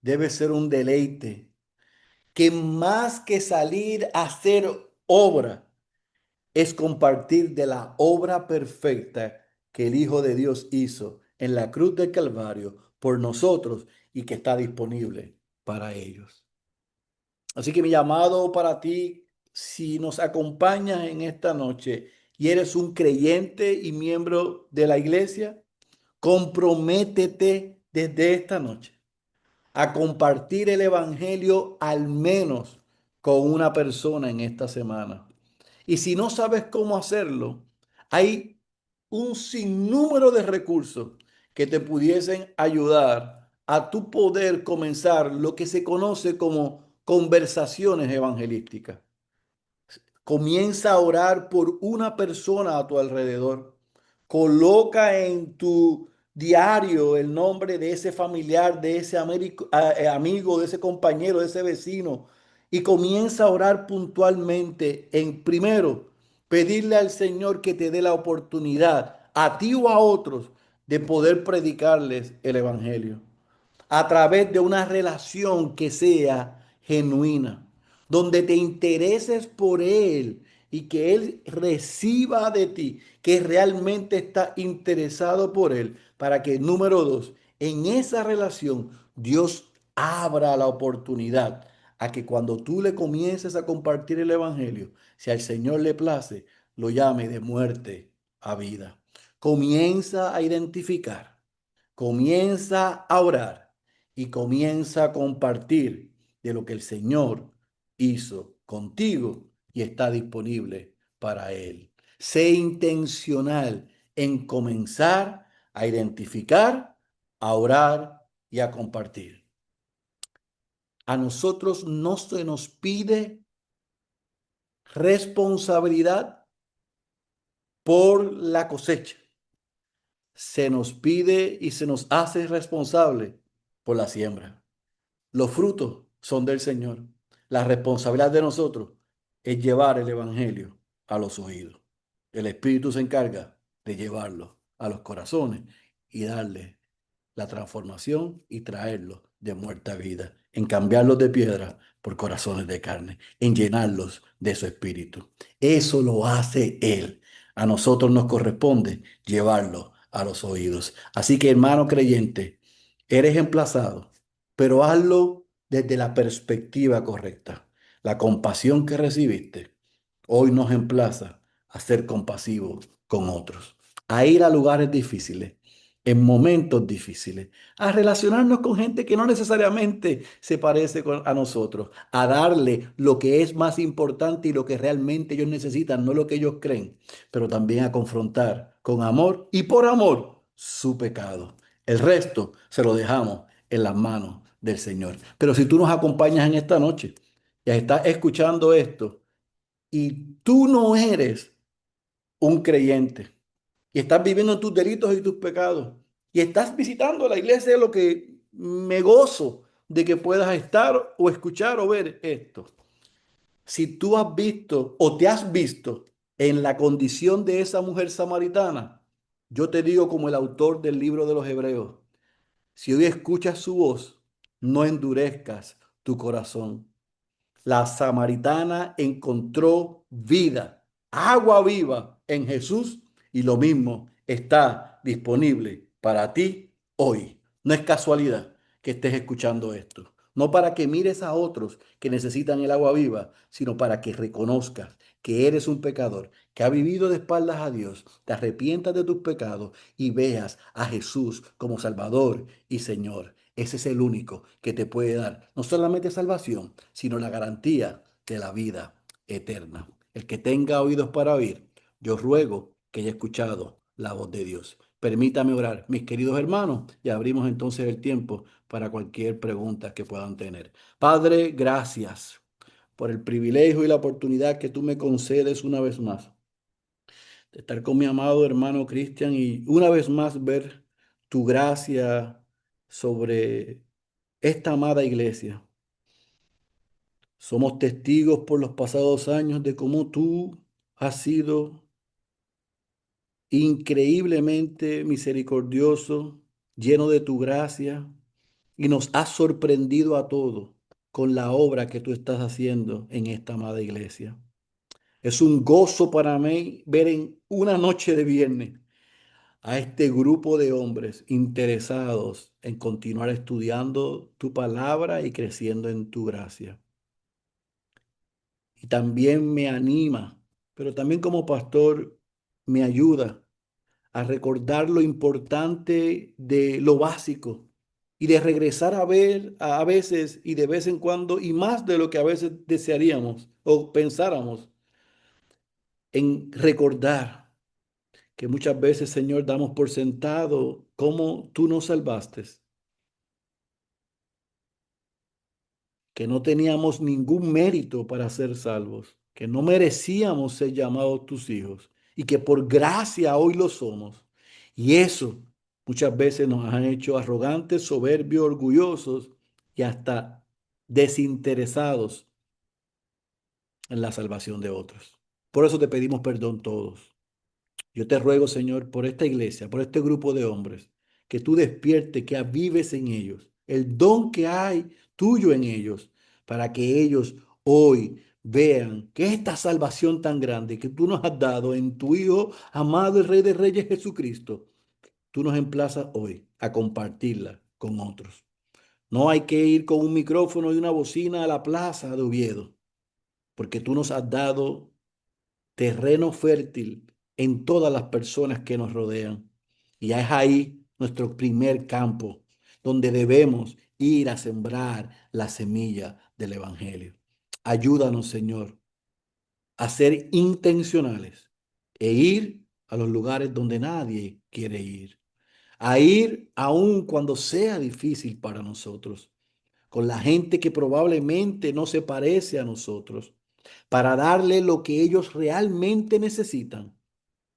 debe ser un deleite, que más que salir a hacer obra, es compartir de la obra perfecta que el Hijo de Dios hizo en la cruz del Calvario por nosotros y que está disponible para ellos. Así que mi llamado para ti, si nos acompañas en esta noche y eres un creyente y miembro de la iglesia, comprométete desde esta noche a compartir el Evangelio al menos con una persona en esta semana. Y si no sabes cómo hacerlo, hay un sinnúmero de recursos que te pudiesen ayudar a tu poder comenzar lo que se conoce como conversaciones evangelísticas. Comienza a orar por una persona a tu alrededor. Coloca en tu diario el nombre de ese familiar, de ese amigo, de ese compañero, de ese vecino. Y comienza a orar puntualmente en primero, pedirle al Señor que te dé la oportunidad a ti o a otros de poder predicarles el Evangelio a través de una relación que sea genuina, donde te intereses por Él y que Él reciba de ti, que realmente está interesado por Él, para que, número dos, en esa relación Dios abra la oportunidad a que cuando tú le comiences a compartir el evangelio, si al Señor le place, lo llame de muerte a vida. Comienza a identificar, comienza a orar y comienza a compartir de lo que el Señor hizo contigo y está disponible para Él. Sé intencional en comenzar a identificar, a orar y a compartir. A nosotros no se nos pide responsabilidad por la cosecha. Se nos pide y se nos hace responsable por la siembra. Los frutos son del Señor. La responsabilidad de nosotros es llevar el evangelio a los oídos. El Espíritu se encarga de llevarlo a los corazones y darle la transformación y traerlos de muerte a vida, en cambiarlos de piedra por corazones de carne, en llenarlos de su espíritu. Eso lo hace Él. A nosotros nos corresponde llevarlo a los oídos. Así que, hermano creyente, eres emplazado, pero hazlo desde la perspectiva correcta. La compasión que recibiste hoy nos emplaza a ser compasivos con otros, a ir a lugares difíciles, en momentos difíciles, a relacionarnos con gente que no necesariamente se parece a nosotros, a darle lo que es más importante y lo que realmente ellos necesitan, no lo que ellos creen, pero también a confrontar con amor y por amor su pecado. El resto se lo dejamos en las manos del Señor. Pero si tú nos acompañas en esta noche y estás escuchando esto y tú no eres un creyente, y estás viviendo en tus delitos y tus pecados, y estás visitando la iglesia, lo que me gozo de que puedas estar o escuchar o ver esto. Si tú has visto o te has visto en la condición de esa mujer samaritana, yo te digo como el autor del libro de los Hebreos, si hoy escuchas su voz, no endurezcas tu corazón. La samaritana encontró vida, agua viva en Jesús y lo mismo está disponible para ti hoy. No es casualidad que estés escuchando esto. No para que mires a otros que necesitan el agua viva, sino para que reconozcas que eres un pecador, que ha vivido de espaldas a Dios, te arrepientas de tus pecados y veas a Jesús como Salvador y Señor. Ese es el único que te puede dar no solamente salvación, sino la garantía de la vida eterna. El que tenga oídos para oír, yo ruego que haya escuchado la voz de Dios. Permítame orar, mis queridos hermanos, y abrimos entonces el tiempo para cualquier pregunta que puedan tener. Padre, gracias por el privilegio y la oportunidad que tú me concedes una vez más de estar con mi amado hermano Cristian y una vez más ver tu gracia sobre esta amada iglesia. Somos testigos por los pasados años de cómo tú has sido increíblemente misericordioso, lleno de tu gracia y nos has sorprendido a todos con la obra que tú estás haciendo en esta amada iglesia. Es un gozo para mí ver en una noche de viernes a este grupo de hombres interesados en continuar estudiando tu palabra y creciendo en tu gracia. Y también me anima, pero también como pastor me ayuda a recordar lo importante de lo básico y de regresar a ver a veces y de vez en cuando y más de lo que a veces desearíamos o pensáramos en recordar que muchas veces, Señor, damos por sentado cómo tú nos salvaste, que no teníamos ningún mérito para ser salvos, que no merecíamos ser llamados tus hijos y que por gracia hoy lo somos. Y eso muchas veces nos han hecho arrogantes, soberbios, orgullosos y hasta desinteresados en la salvación de otros. Por eso te pedimos perdón todos. Yo te ruego, Señor, por esta iglesia, por este grupo de hombres, que tú despiertes, que avives en ellos el don que hay tuyo en ellos, para que ellos hoy vean que esta salvación tan grande que tú nos has dado en tu Hijo amado, el Rey de Reyes Jesucristo, tú nos emplazas hoy a compartirla con otros. No hay que ir con un micrófono y una bocina a la plaza de Oviedo, porque tú nos has dado terreno fértil en todas las personas que nos rodean. Y es ahí nuestro primer campo, donde debemos ir a sembrar la semilla del Evangelio. Ayúdanos, Señor, a ser intencionales e ir a los lugares donde nadie quiere ir, a ir aun cuando sea difícil para nosotros, con la gente que probablemente no se parece a nosotros, para darle lo que ellos realmente necesitan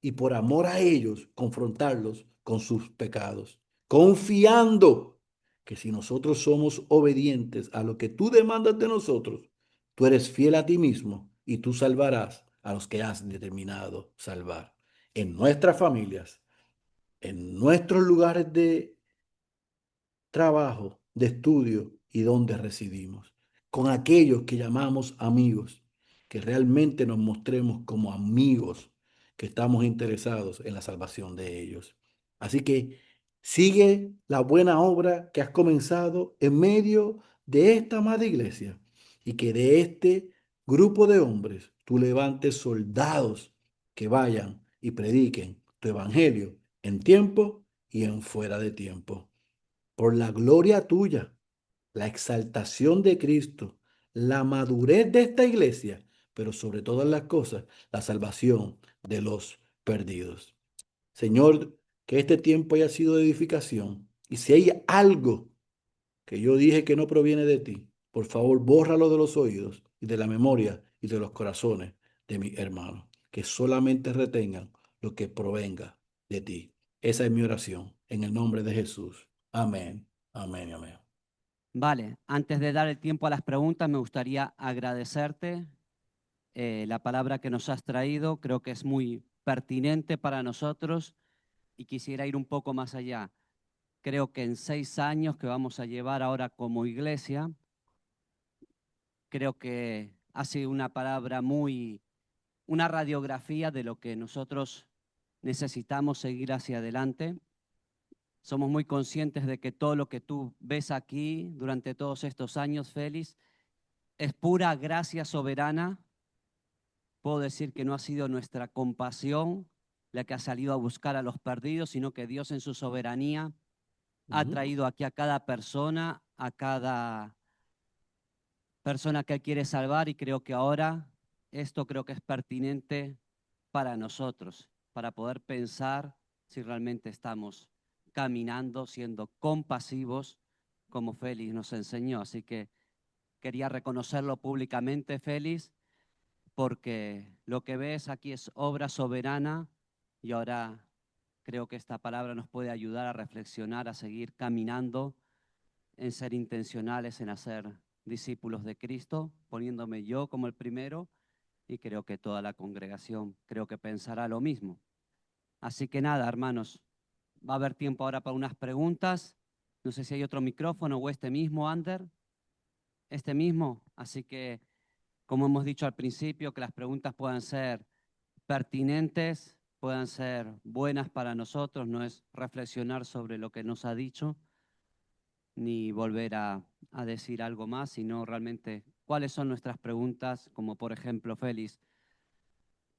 y por amor a ellos confrontarlos con sus pecados, confiando que si nosotros somos obedientes a lo que tú demandas de nosotros, tú eres fiel a ti mismo y tú salvarás a los que has determinado salvar en nuestras familias, en nuestros lugares de trabajo, de estudio y donde residimos, con aquellos que llamamos amigos, que realmente nos mostremos como amigos, que estamos interesados en la salvación de ellos. Así que sigue la buena obra que has comenzado en medio de esta amada iglesia y que de este grupo de hombres tú levantes soldados que vayan y prediquen tu evangelio en tiempo y en fuera de tiempo por la gloria tuya, la exaltación de Cristo, la madurez de esta iglesia, pero sobre todas las cosas, la salvación de los perdidos. Señor, que este tiempo haya sido de edificación. Y si hay algo que yo dije que no proviene de ti, por favor, bórralo de los oídos y de la memoria y de los corazones de mis hermanos, que solamente retengan lo que provenga de ti. Esa es mi oración, en el nombre de Jesús. Amén, amén y amén. Vale, antes de dar el tiempo a las preguntas, me gustaría agradecerte la palabra que nos has traído. Creo que es muy pertinente para nosotros y quisiera ir un poco más allá. Creo que en 6 años que vamos a llevar ahora como iglesia, creo que ha sido una palabra muy, una radiografía de lo que nosotros necesitamos seguir hacia adelante. Somos muy conscientes de que todo lo que tú ves aquí durante todos estos años, Félix, es pura gracia soberana. Puedo decir que no ha sido nuestra compasión la que ha salido a buscar a los perdidos, sino que Dios en su soberanía ha Ujú. traído aquí a cada persona que Él quiere salvar, y creo que ahora esto creo que es pertinente para nosotros, para poder pensar si realmente estamos caminando, siendo compasivos, como Félix nos enseñó. Así que quería reconocerlo públicamente, Félix, porque lo que ves aquí es obra soberana y ahora creo que esta palabra nos puede ayudar a reflexionar, a seguir caminando, en ser intencionales en hacer discípulos de Cristo, poniéndome yo como el primero, y creo que toda la congregación creo que pensará lo mismo. Así que nada, hermanos, va a haber tiempo ahora para unas preguntas. No sé si hay otro micrófono o este mismo, Ander, este mismo. Así que, como hemos dicho al principio, que las preguntas puedan ser pertinentes, puedan ser buenas para nosotros, no es reflexionar sobre lo que nos ha dicho, ni volver a decir algo más, sino realmente cuáles son nuestras preguntas, como por ejemplo, Félix,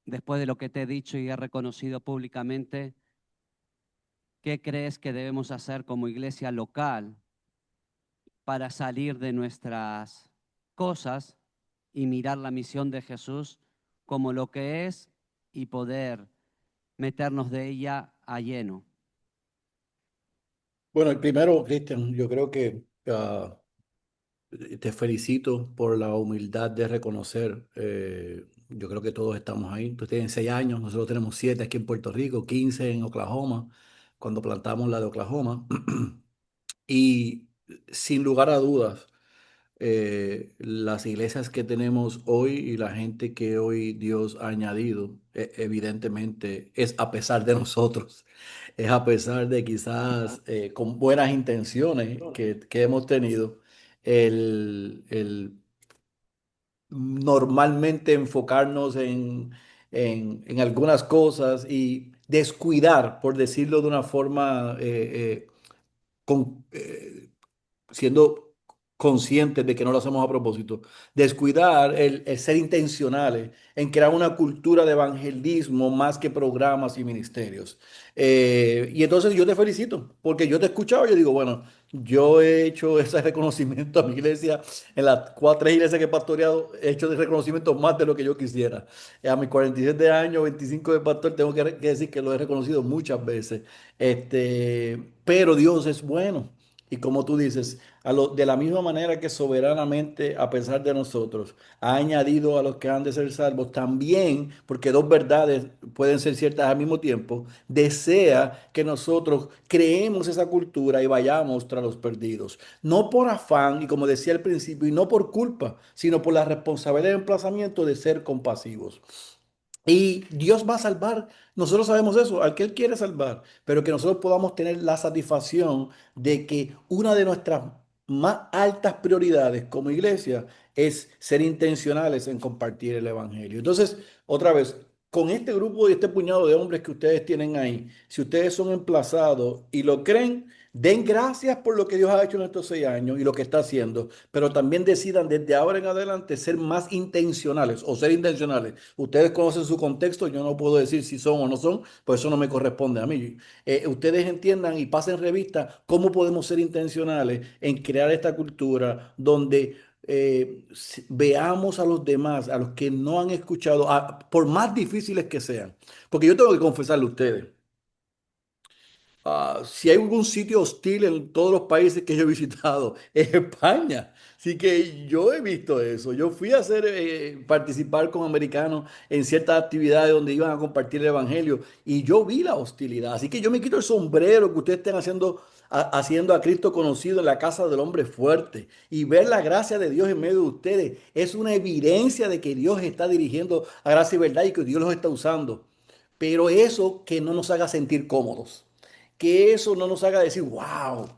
después de lo que te he dicho y he reconocido públicamente, ¿qué crees que debemos hacer como iglesia local para salir de nuestras cosas y mirar la misión de Jesús como lo que es y poder meternos de ella a lleno? Bueno, el primero, Cristian, yo creo que te felicito por la humildad de reconocer. Yo creo que todos estamos ahí. Tú tienes 6 años, nosotros tenemos 7 aquí en Puerto Rico, 15 en Oklahoma, cuando plantamos la de Oklahoma. Y sin lugar a dudas, las iglesias que tenemos hoy y la gente que hoy Dios ha añadido, evidentemente es a pesar de nosotros, es a pesar de quizás con buenas intenciones que hemos tenido, el normalmente enfocarnos en algunas cosas y descuidar, por decirlo de una forma, con, siendo conscientes de que no lo hacemos a propósito. Descuidar el ser intencionales en crear una cultura de evangelismo más que programas y ministerios. Y entonces yo te felicito, porque yo te he escuchado y yo digo, bueno, yo he hecho ese reconocimiento a mi iglesia, en las tres iglesias que he pastoreado, he hecho de reconocimiento más de lo que yo quisiera. A mis 47 años, 25 de pastor, tengo que decir que lo he reconocido muchas veces. Pero Dios es bueno. Y como tú dices, de la misma manera que soberanamente, a pesar de nosotros, ha añadido a los que han de ser salvos, también, porque dos verdades pueden ser ciertas al mismo tiempo, desea que nosotros creemos esa cultura y vayamos tras los perdidos. No por afán, y como decía al principio, y no por culpa, sino por la responsabilidad de emplazamiento de ser compasivos. Y Dios va a salvar, nosotros sabemos eso, al que Él quiere salvar, pero que nosotros podamos tener la satisfacción de que una de nuestras más altas prioridades como iglesia es ser intencionales en compartir el Evangelio. Entonces, otra vez, con este grupo y este puñado de hombres que ustedes tienen ahí, si ustedes son emplazados y lo creen, den gracias por lo que Dios ha hecho en estos 6 años y lo que está haciendo, pero también decidan desde ahora en adelante ser más intencionales o ser intencionales. Ustedes conocen su contexto, yo no puedo decir si son o no son, pues eso no me corresponde a mí. Ustedes entiendan y pasen revista cómo podemos ser intencionales en crear esta cultura donde veamos a los demás, a los que no han escuchado, por más difíciles que sean. Porque yo tengo que confesarle a ustedes. Si hay algún sitio hostil en todos los países que yo he visitado, es España. Así que yo he visto eso. Yo fui a participar con americanos en ciertas actividades donde iban a compartir el evangelio y yo vi la hostilidad. Así que yo me quito el sombrero que ustedes estén haciendo a Cristo conocido en la casa del hombre fuerte y ver la gracia de Dios en medio de ustedes. Es una evidencia de que Dios está dirigiendo a gracia y verdad y que Dios los está usando. Pero eso que no nos haga sentir cómodos, que eso no nos haga decir, wow,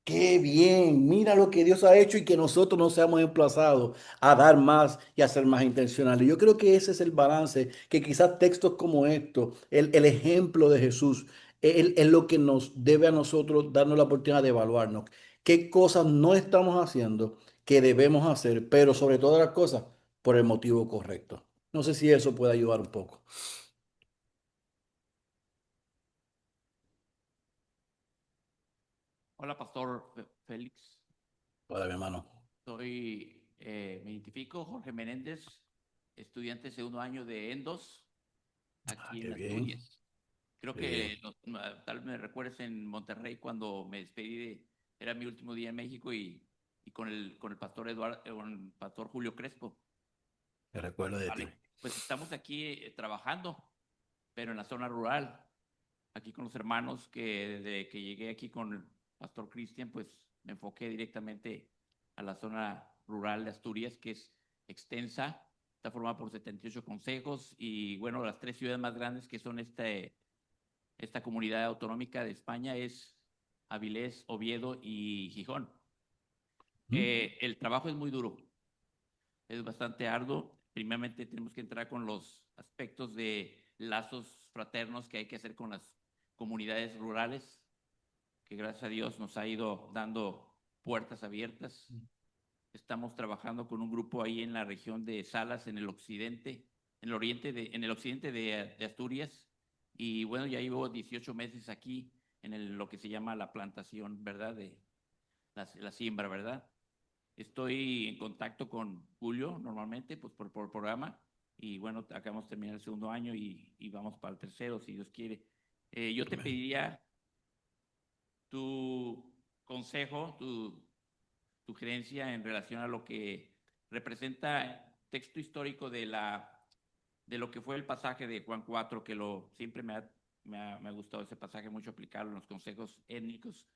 qué bien, mira lo que Dios ha hecho y que nosotros no seamos emplazados a dar más y a ser más intencionales. Yo creo que ese es el balance, que quizás textos como estos, el ejemplo de Jesús, es lo que nos debe a nosotros darnos la oportunidad de evaluarnos. ¿Qué cosas no estamos haciendo que debemos hacer, pero sobre todas las cosas, por el motivo correcto? No sé si eso puede ayudar un poco. Hola, Pastor Félix. Hola, mi hermano. Me identifico, Jorge Menéndez, estudiante de segundo año de Endos, aquí Qué en bien, Asturias. Creo qué bien. que tal vez me recuerdes en Monterrey cuando me despedí era mi último día en México y con el pastor Eduardo, con el pastor Julio Crespo. Me recuerdo de ti. Vale, pues estamos aquí trabajando, pero en la zona rural, aquí con los hermanos que desde que llegué aquí con el pastor Cristian, pues me enfoqué directamente a la zona rural de Asturias, que es extensa, está formada por 78 consejos y bueno, las tres ciudades más grandes que son esta comunidad autonómica de España es Avilés, Oviedo y Gijón. ¿Mm? El trabajo es muy duro, es bastante arduo. Primeramente tenemos que entrar con los aspectos de lazos fraternos que hay que hacer con las comunidades rurales, que gracias a Dios nos ha ido dando puertas abiertas. Estamos trabajando con un grupo ahí en la región de Salas, en el occidente, en el occidente de Asturias. Y bueno, ya llevo 18 meses aquí en lo que se llama la plantación, ¿verdad? De la siembra, ¿verdad? Estoy en contacto con Julio normalmente, pues por programa. Y bueno, acabamos de terminar el segundo año y vamos para el tercero, si Dios quiere. Yo te Amén. pediría tu consejo, tu sugerencia en relación a lo que representa texto histórico de lo que fue el pasaje de Juan 4, que siempre me ha gustado ese pasaje mucho aplicarlo en los consejos étnicos,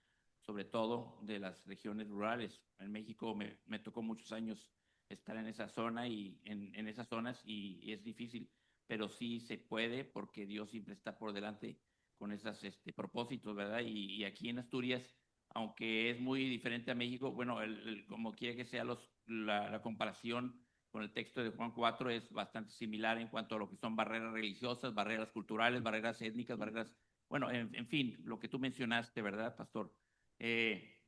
sobre todo de las regiones rurales. En México me tocó muchos años estar en esa zona y en esas zonas y es difícil, pero sí se puede porque Dios siempre está por delante con esos propósitos, ¿verdad? Y aquí en Asturias, aunque es muy diferente a México, bueno, como quiera que sea la comparación con el texto de Juan 4 es bastante similar en cuanto a lo que son barreras religiosas, barreras culturales, barreras étnicas, barreras, bueno, en fin, lo que tú mencionaste, ¿verdad, pastor? Eh,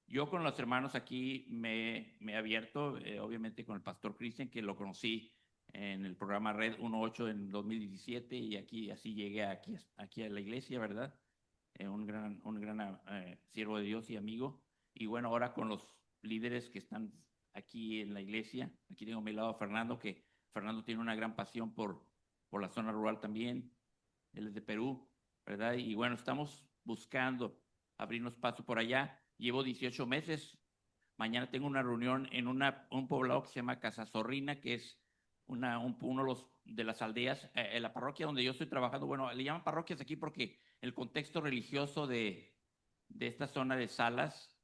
Yo con los hermanos aquí me he abierto, obviamente con el pastor Christian, que lo conocí en el programa Red 1.8 en 2017 y aquí así llegué aquí a la iglesia, ¿verdad? Un gran siervo de Dios y amigo. Y bueno, ahora con los líderes que están aquí en la iglesia, aquí tengo a mi lado a Fernando, que Fernando tiene una gran pasión por la zona rural también, él es de Perú, ¿verdad? Y bueno, estamos buscando abrirnos paso por allá. Llevo 18 meses. Mañana tengo una reunión en un poblado que se llama Casazorrina, que es uno de las aldeas, en la parroquia donde yo estoy trabajando. Bueno, le llaman parroquias aquí porque el contexto religioso de esta zona de Salas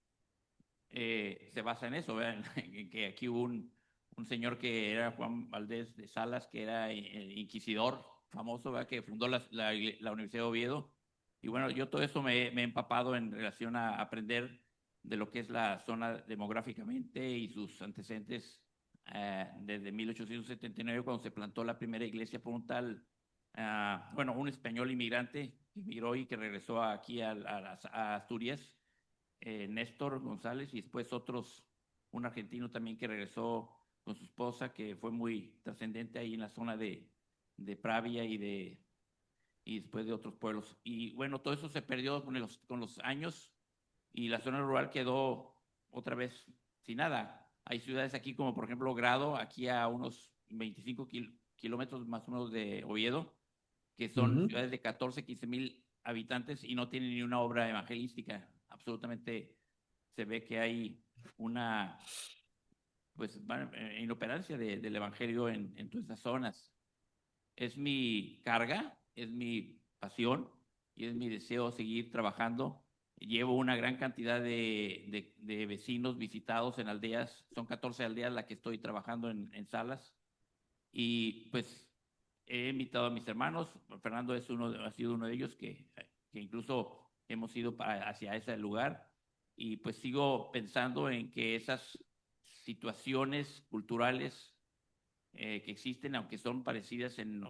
se basa en eso, ¿verdad? En que aquí hubo un señor que era Juan Valdés de Salas, que era inquisidor famoso, ¿verdad? Que fundó la Universidad de Oviedo. Y bueno, yo todo eso me he empapado en relación a aprender de lo que es la zona demográficamente y sus antecedentes desde 1879, cuando se plantó la primera iglesia por un tal, bueno, un español inmigrante que emigró y que regresó aquí a Asturias, Néstor González, y después un argentino también que regresó con su esposa, que fue muy trascendente ahí en la zona de Pravia y después de otros pueblos. Y bueno, todo eso se perdió con los años y la zona rural quedó otra vez sin nada. Hay ciudades aquí como por ejemplo Grado, aquí a unos 25 kilómetros más o menos de Oviedo, que son Ujú. ciudades de 14, 15 mil habitantes y no tienen ni una obra evangelística. Absolutamente se ve que hay una pues, inoperancia del evangelio en todas estas zonas. Es mi carga, es mi pasión y es mi deseo seguir trabajando. Llevo una gran cantidad de vecinos visitados en aldeas, son 14 aldeas las que estoy trabajando en Salas y pues he invitado a mis hermanos. Fernando ha sido uno de ellos que incluso hemos ido hacia ese lugar y pues sigo pensando en que esas situaciones culturales que existen, aunque son parecidas en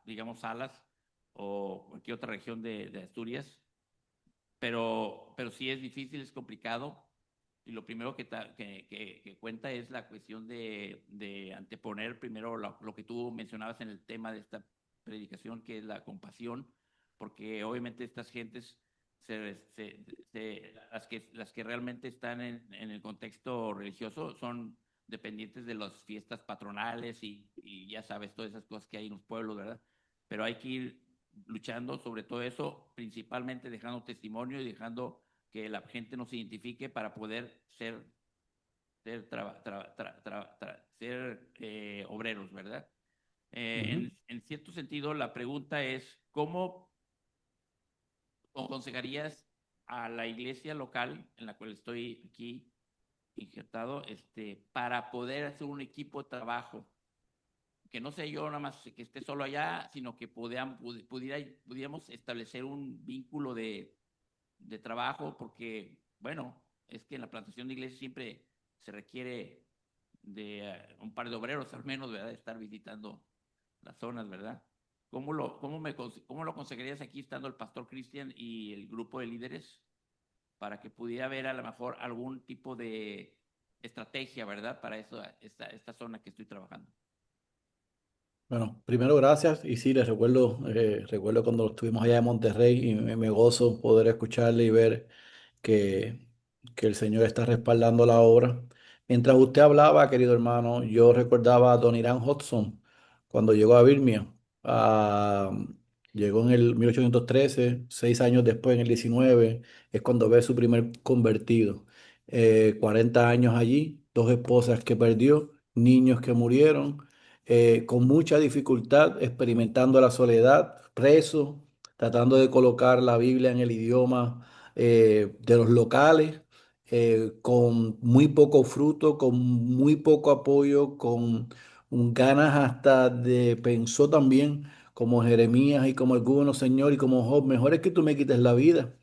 digamos, Salas o cualquier otra región de Asturias, pero sí es difícil, es complicado. Y lo primero que cuenta es la cuestión de anteponer primero lo que tú mencionabas en el tema de esta predicación, que es la compasión, porque obviamente estas gentes, las que realmente están en el contexto religioso, son dependientes de las fiestas patronales y ya sabes, todas esas cosas que hay en los pueblos, ¿verdad? Pero hay que ir luchando sobre todo eso, principalmente dejando testimonio y dejando que la gente nos identifique para poder ser obreros, ¿verdad? Ujú. En cierto sentido, la pregunta es, ¿cómo aconsejarías a la iglesia local en la cual estoy aquí injertado, para poder hacer un equipo de trabajo? Que no sé yo nada más que esté solo allá, sino que pudiéramos establecer un vínculo de trabajo, porque, bueno, es que en la plantación de iglesias siempre se requiere de un par de obreros al menos, ¿verdad? De estar visitando las zonas, ¿verdad? ¿Cómo lo aconsejarías aquí estando el pastor Cristian y el grupo de líderes para que pudiera haber a lo mejor algún tipo de estrategia, ¿verdad? Para eso, esta zona que estoy trabajando. Bueno, primero gracias y sí, les recuerdo cuando estuvimos allá en Monterrey y me gozo poder escucharle y ver que, que el Señor está respaldando la obra. Mientras usted hablaba, querido hermano, yo recordaba a Don Irán Hudson cuando llegó a Birmia. Ah, llegó en el 1813, 6 años después, en el 19, es cuando ve su primer convertido. 40 años allí, dos esposas que perdió, niños que murieron, con mucha dificultad, experimentando la soledad, preso, tratando de colocar la Biblia en el idioma de los locales, con muy poco fruto, con muy poco apoyo, con ganas hasta de, pensó también como Jeremías y como algunos, Señor, y como Job, mejor es que tú me quites la vida.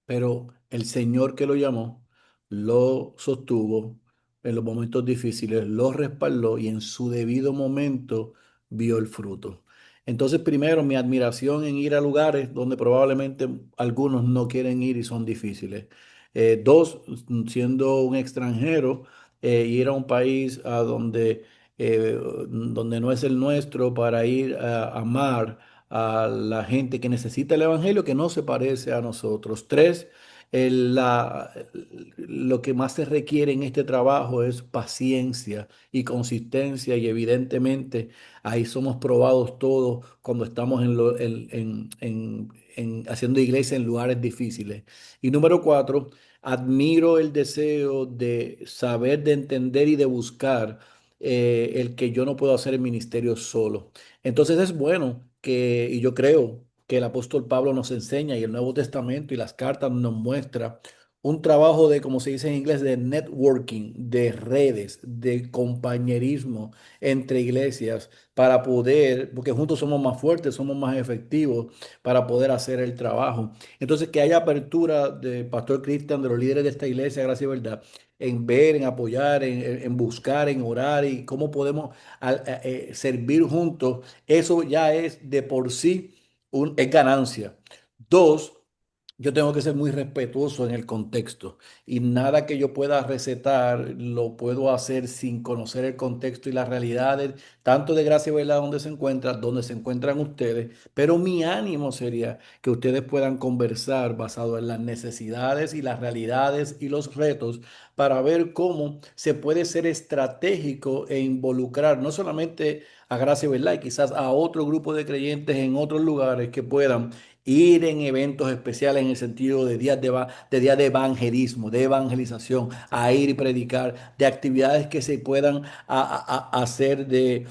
Pero el Señor que lo llamó, lo sostuvo en los momentos difíciles, lo respaldó y en su debido momento vio el fruto. Entonces, primero, mi admiración en ir a lugares donde probablemente algunos no quieren ir y son difíciles. Dos, siendo un extranjero, ir a un país a donde no es el nuestro para ir a amar a la gente que necesita el evangelio que no se parece a nosotros. Tres, lo que más se requiere en este trabajo es paciencia y consistencia y evidentemente ahí somos probados todos cuando estamos haciendo iglesia en lugares difíciles. Y número cuatro, admiro el deseo de saber, de entender y de buscar el que yo no puedo hacer el ministerio solo. Entonces es bueno y yo creo que el apóstol Pablo nos enseña y el Nuevo Testamento y las cartas nos muestra un trabajo de, como se dice en inglés, de networking, de redes, de compañerismo entre iglesias para poder, porque juntos somos más fuertes, somos más efectivos para poder hacer el trabajo. Entonces, que haya apertura de Pastor Cristian, de los líderes de esta iglesia, gracia y verdad, en ver, en apoyar, en buscar, en orar y cómo podemos servir juntos, eso ya es de por sí es ganancia. Dos, yo tengo que ser muy respetuoso en el contexto y nada que yo pueda recetar lo puedo hacer sin conocer el contexto y las realidades, tanto de Gracia y Verdad donde se encuentran ustedes, pero mi ánimo sería que ustedes puedan conversar basado en las necesidades y las realidades y los retos para ver cómo se puede ser estratégico e involucrar no solamente a Gracia y Verdad y quizás a otro grupo de creyentes en otros lugares que puedan ir en eventos especiales en el sentido de de días de evangelismo, de evangelización, a ir y predicar, de actividades que se puedan hacer de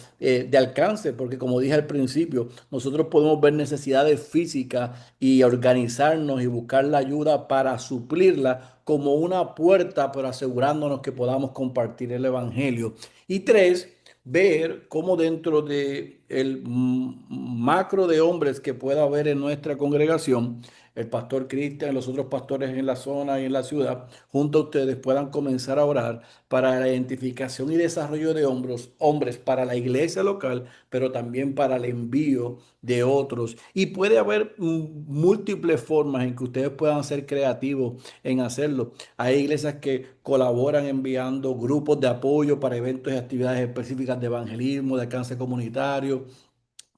alcance, porque como dije al principio, nosotros podemos ver necesidades físicas y organizarnos y buscar la ayuda para suplirla como una puerta, pero asegurándonos que podamos compartir el evangelio. Y tres, ver cómo dentro de el macro de hombres que pueda haber en nuestra congregación, el pastor Cristian y los otros pastores en la zona y en la ciudad, junto a ustedes puedan comenzar a orar para la identificación y desarrollo de hombres para la iglesia local, pero también para el envío de otros. Y puede haber múltiples formas en que ustedes puedan ser creativos en hacerlo. Hay iglesias que colaboran enviando grupos de apoyo para eventos y actividades específicas de evangelismo, de alcance comunitario.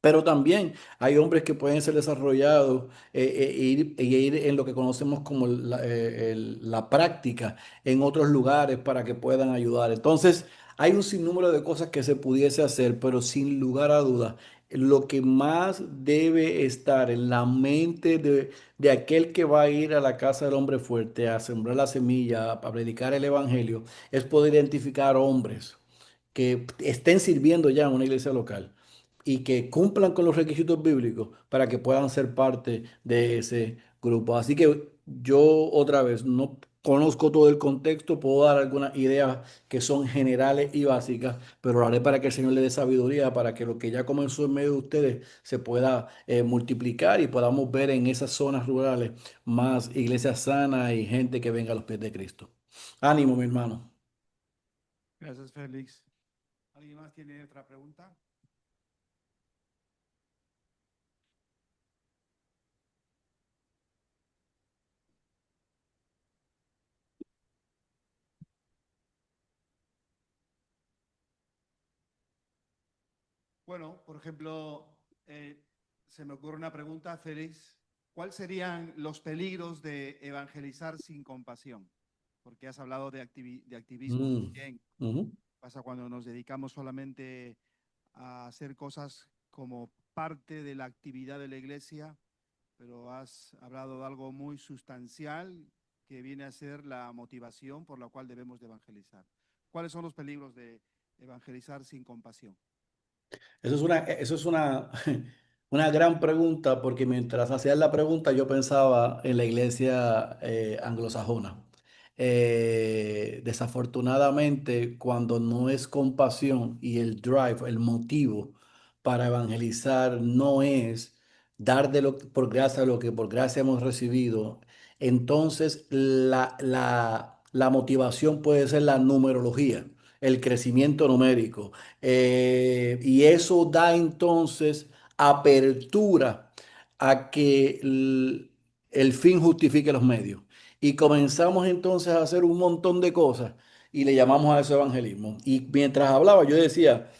Pero también hay hombres que pueden ser desarrollados ir en lo que conocemos como la práctica en otros lugares para que puedan ayudar. Entonces, hay un sinnúmero de cosas que se pudiese hacer, pero sin lugar a dudas, lo que más debe estar en la mente de aquel que va a ir a la casa del hombre fuerte a sembrar la semilla, a predicar el evangelio, es poder identificar hombres que estén sirviendo ya en una iglesia local y que cumplan con los requisitos bíblicos para que puedan ser parte de ese grupo. Así que yo otra vez no conozco todo el contexto, puedo dar algunas ideas que son generales y básicas, pero lo haré para que el Señor le dé sabiduría, para que lo que ya comenzó en medio de ustedes se pueda multiplicar y podamos ver en esas zonas rurales más iglesias sanas y gente que venga a los pies de Cristo. Ánimo, mi hermano. Gracias, Félix. ¿Alguien más tiene otra pregunta? Bueno, por ejemplo, se me ocurre una pregunta, Félix. ¿Cuáles serían los peligros de evangelizar sin compasión? Porque has hablado de, de activismo Mm, también. ujú. Pasa cuando nos dedicamos solamente a hacer cosas como parte de la actividad de la iglesia, pero has hablado de algo muy sustancial que viene a ser la motivación por la cual debemos de evangelizar. ¿Cuáles son los peligros de evangelizar sin compasión? Eso es una gran pregunta porque mientras hacías la pregunta yo pensaba en la iglesia anglosajona. Desafortunadamente, cuando no es compasión y el drive, el motivo para evangelizar no es dar por gracia lo que por gracia hemos recibido, entonces la motivación puede ser la numerología, el crecimiento numérico y eso da entonces apertura a que el fin justifique los medios. Y comenzamos entonces a hacer un montón de cosas y le llamamos a eso evangelismo. Y mientras hablaba, yo decía,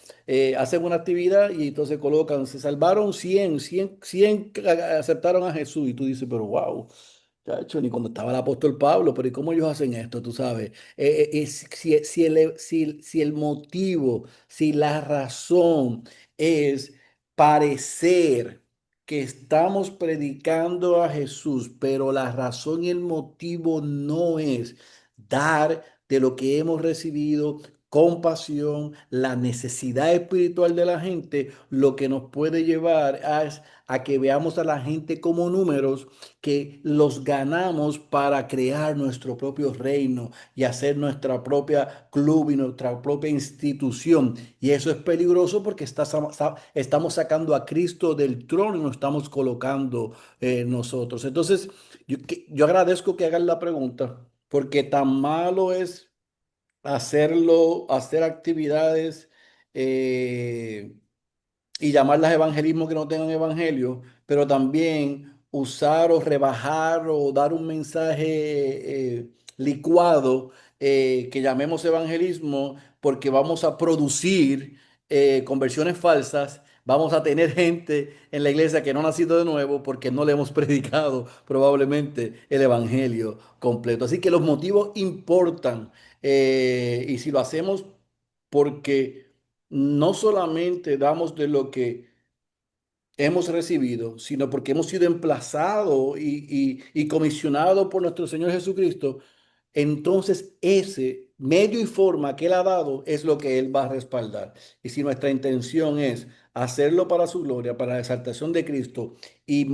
hacen una actividad y entonces colocan, se salvaron 100 aceptaron a Jesús. Y tú dices, pero wow. Chacho, ni cuando estaba el apóstol Pablo, pero ¿y cómo ellos hacen esto? Tú sabes. Si el motivo, si la razón es parecer que estamos predicando a Jesús, pero la razón y el motivo no es dar de lo que hemos recibido, compasión, la necesidad espiritual de la gente, lo que nos puede llevar a que veamos a la gente como números que los ganamos para crear nuestro propio reino y hacer nuestra propia club y nuestra propia institución. Y eso es peligroso porque estamos sacando a Cristo del trono y nos estamos colocando nosotros. Entonces, yo agradezco que hagan la pregunta porque tan malo es hacer actividades. eh, y llamarlas evangelismo que no tengan evangelio, pero también usar o rebajar o dar un mensaje licuado que llamemos evangelismo porque vamos a producir conversiones falsas. Vamos a tener gente en la iglesia que no ha nacido de nuevo porque no le hemos predicado probablemente el evangelio completo. Así que los motivos importan y si lo hacemos porque no solamente damos de lo que hemos recibido, sino porque hemos sido emplazados y comisionados por nuestro Señor Jesucristo, entonces ese medio y forma que Él ha dado es lo que Él va a respaldar. Y si nuestra intención es hacerlo para su gloria, para la exaltación de Cristo y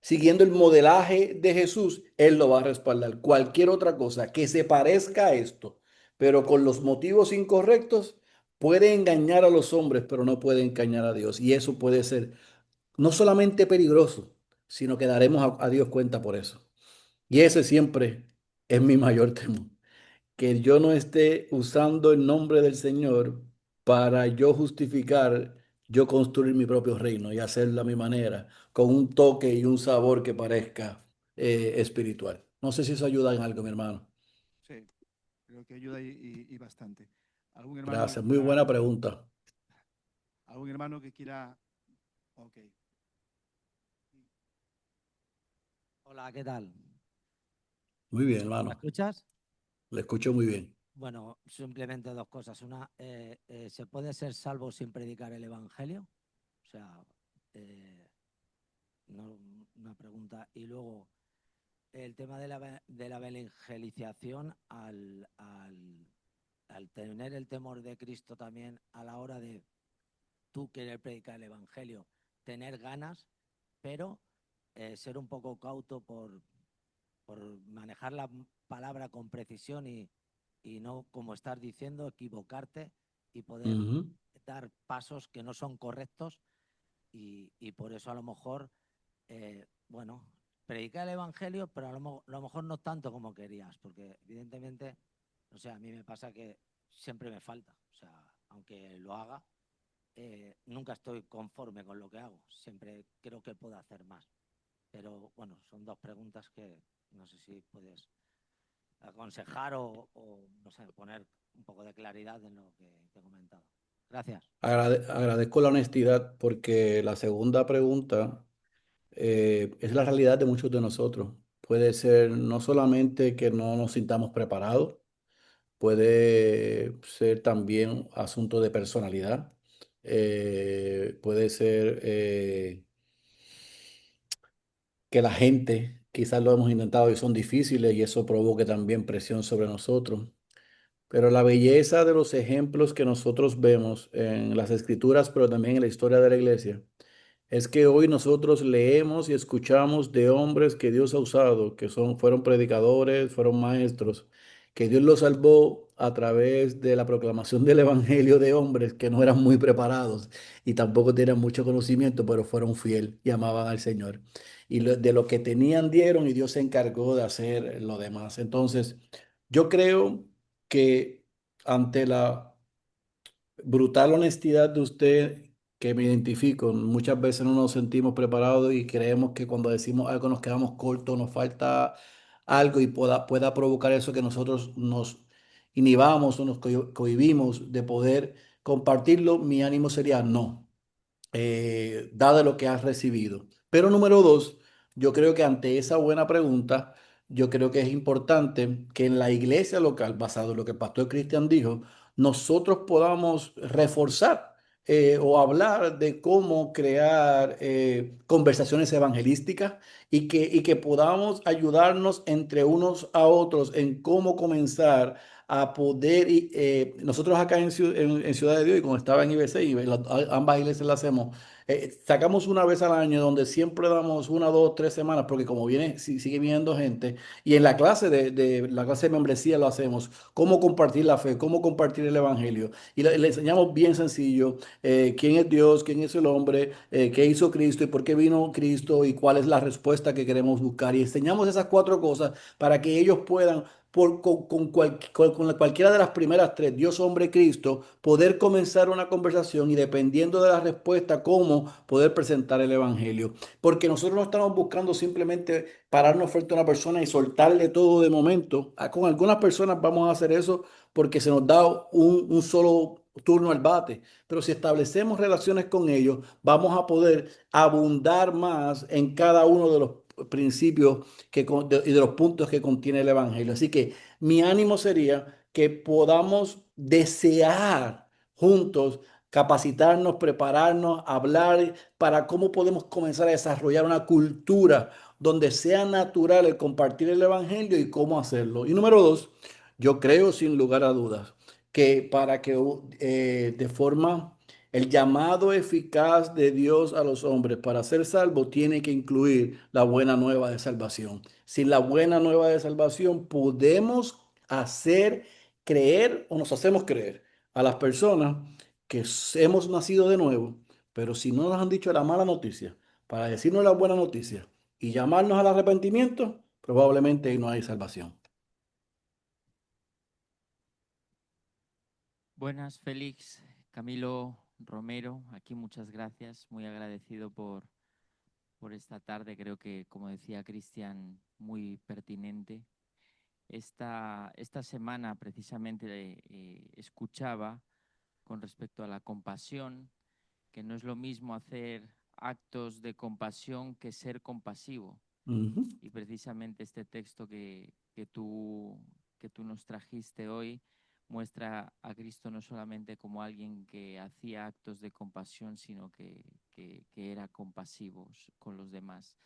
siguiendo el modelaje de Jesús, Él lo va a respaldar. Cualquier otra cosa que se parezca a esto, pero con los motivos incorrectos, puede engañar a los hombres, pero no puede engañar a Dios. Y eso puede ser no solamente peligroso, sino que daremos a Dios cuenta por eso. Y ese siempre es mi mayor temor, que yo no esté usando el nombre del Señor para yo justificar, yo construir mi propio reino y hacerlo a mi manera, con un toque y un sabor que parezca espiritual. No sé si eso ayuda en algo, mi hermano. Sí, creo que ayuda y bastante. ¿Algún hermano que Gracias, muy quiera, buena pregunta. algún hermano que quiera, ok. Hola, ¿qué tal? Muy bien, ¿Me hermano. escuchas? Le escucho muy bien. Bueno, simplemente dos cosas. Una, ¿se puede ser salvo sin predicar el Evangelio? O sea, eh, no, una pregunta. Y luego, el tema de la evangelización al tener el temor de Cristo también a la hora de tú querer predicar el Evangelio, tener ganas, pero ser un poco cauto por manejar la palabra con precisión y no, como estás diciendo, equivocarte y poder Ujú. dar pasos que no son correctos y por eso a lo mejor, bueno, predicar el Evangelio, pero a lo mejor no tanto como querías, porque evidentemente, o sea, a mí me pasa que siempre me falta, o sea, aunque lo haga, nunca estoy conforme con lo que hago, siempre creo que puedo hacer más. Pero bueno, son dos preguntas que no sé si puedes aconsejar o no sé, poner un poco de claridad en lo que te he comentado. Gracias. Agradezco la honestidad porque la segunda pregunta es la realidad de muchos de nosotros. Puede ser no solamente que no nos sintamos preparados, puede ser también asunto de personalidad, puede ser que la gente, quizás lo hemos intentado y son difíciles y eso provoque también presión sobre nosotros. Pero la belleza de los ejemplos que nosotros vemos en las escrituras, pero también en la historia de la iglesia, es que hoy nosotros leemos y escuchamos de hombres que Dios ha usado, fueron predicadores, fueron maestros, que Dios los salvó a través de la proclamación del evangelio de hombres que no eran muy preparados y tampoco tenían mucho conocimiento, pero fueron fieles y amaban al Señor. Y de lo que tenían dieron y Dios se encargó de hacer lo demás. Entonces, yo creo que ante la brutal honestidad de usted que me identifico. Muchas veces no nos sentimos preparados y creemos que cuando decimos algo nos quedamos cortos, nos falta algo y pueda provocar eso que nosotros nos inhibamos o nos cohibimos de poder compartirlo. Mi ánimo sería no, dado lo que has recibido. Pero número dos, yo creo que ante esa buena pregunta, yo creo que es importante que en la iglesia local, basado en lo que el pastor Cristian dijo, nosotros podamos reforzar o hablar de cómo crear conversaciones evangelísticas y que podamos ayudarnos entre unos a otros en cómo comenzar a poder, nosotros acá en Ciudad de Dios, y como estaba en IBC, y ambas iglesias las hacemos, sacamos una vez al año donde siempre damos una, dos, 3 semanas, porque como viene, sigue viniendo gente, y en la clase de la clase de membresía lo hacemos, cómo compartir la fe, cómo compartir el evangelio, y le enseñamos bien sencillo, quién es Dios, quién es el hombre, qué hizo Cristo y por qué vino Cristo y cuál es la respuesta que queremos buscar, y enseñamos esas 4 cosas para que ellos puedan con cualquiera de las primeras 3, Dios, hombre, Cristo, poder comenzar una conversación y dependiendo de la respuesta, cómo poder presentar el Evangelio. Porque nosotros no estamos buscando simplemente pararnos frente a una persona y soltarle todo de momento. Con algunas personas vamos a hacer eso porque se nos da un solo turno al bate. Pero si establecemos relaciones con ellos, vamos a poder abundar más en cada uno de los principios y de los puntos que contiene el Evangelio. Así que mi ánimo sería que podamos desear juntos capacitarnos, prepararnos, hablar para cómo podemos comenzar a desarrollar una cultura donde sea natural el compartir el Evangelio y cómo hacerlo. Y número dos, yo creo sin lugar a dudas que para que de forma el llamado eficaz de Dios a los hombres para ser salvos tiene que incluir la buena nueva de salvación. Sin la buena nueva de salvación podemos hacer creer o nos hacemos creer a las personas que hemos nacido de nuevo, pero si no nos han dicho la mala noticia para decirnos la buena noticia y llamarnos al arrepentimiento, probablemente ahí no hay salvación. Buenas, Félix, Camilo Romero, aquí muchas gracias, muy agradecido por esta tarde, creo que, como decía Cristian, muy pertinente. Esta semana precisamente escuchaba con respecto a la compasión, que no es lo mismo hacer actos de compasión que ser compasivo. Ujú. Y precisamente este texto que tú nos trajiste hoy muestra a Cristo no solamente como alguien que hacía actos de compasión, sino que era compasivo con los demás.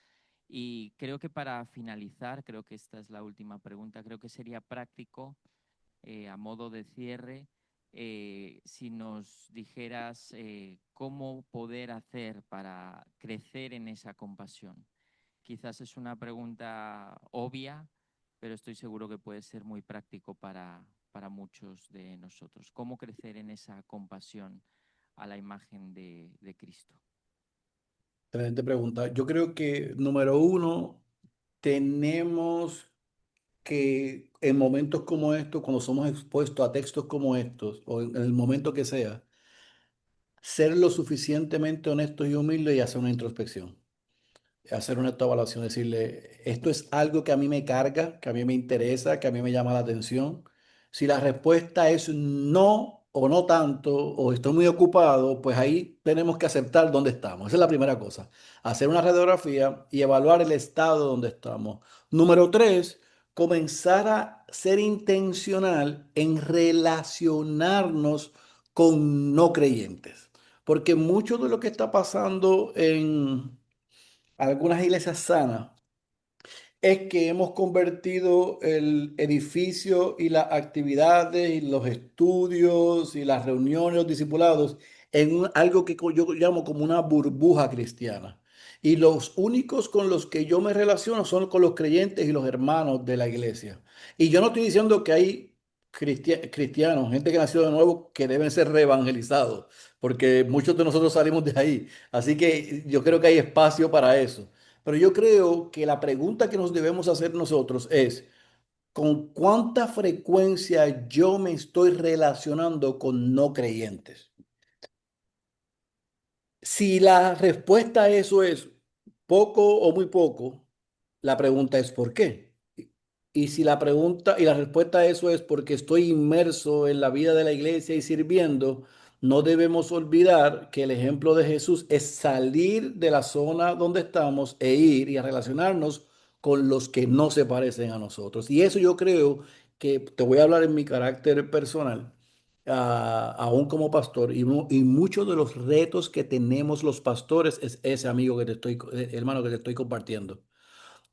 Y creo que para finalizar, creo que esta es la última pregunta, creo que sería práctico, a modo de cierre, si nos dijeras cómo poder hacer para crecer en esa compasión. Quizás es una pregunta obvia, pero estoy seguro que puede ser muy práctico para muchos de nosotros. ¿Cómo crecer en esa compasión a la imagen de Cristo? Excelente pregunta. Yo creo que número uno, tenemos que en momentos como estos, cuando somos expuestos a textos como estos, o en el momento que sea, ser lo suficientemente honestos y humildes y hacer una introspección, hacer una autoevaluación, decirle, esto es algo que a mí me carga, que a mí me interesa, que a mí me llama la atención. Si la respuesta es no o no tanto, o estoy muy ocupado, pues ahí tenemos que aceptar dónde estamos. Esa es la primera cosa, hacer una radiografía y evaluar el estado donde estamos. Número tres, comenzar a ser intencional en relacionarnos con no creyentes. Porque mucho de lo que está pasando en algunas iglesias sanas es que hemos convertido el edificio y las actividades y los estudios y las reuniones, los discipulados, en algo que yo llamo como una burbuja cristiana. Y los únicos con los que yo me relaciono son con los creyentes y los hermanos de la iglesia. Y yo no estoy diciendo que hay cristianos, gente que nació de nuevo, que deben ser reevangelizados, porque muchos de nosotros salimos de ahí. Así que yo creo que hay espacio para eso. Pero yo creo que la pregunta que nos debemos hacer nosotros es, ¿con cuánta frecuencia yo me estoy relacionando con no creyentes? Si la respuesta a eso es poco o muy poco, la pregunta es ¿por qué? Y si la pregunta y la respuesta a eso es porque estoy inmerso en la vida de la iglesia y sirviendo, no debemos olvidar que el ejemplo de Jesús es salir de la zona donde estamos e ir y a relacionarnos con los que no se parecen a nosotros. Y eso yo creo que te voy a hablar en mi carácter personal, aún como pastor, y muchos de los retos que tenemos los pastores es ese amigo que te estoy, hermano, que te estoy compartiendo.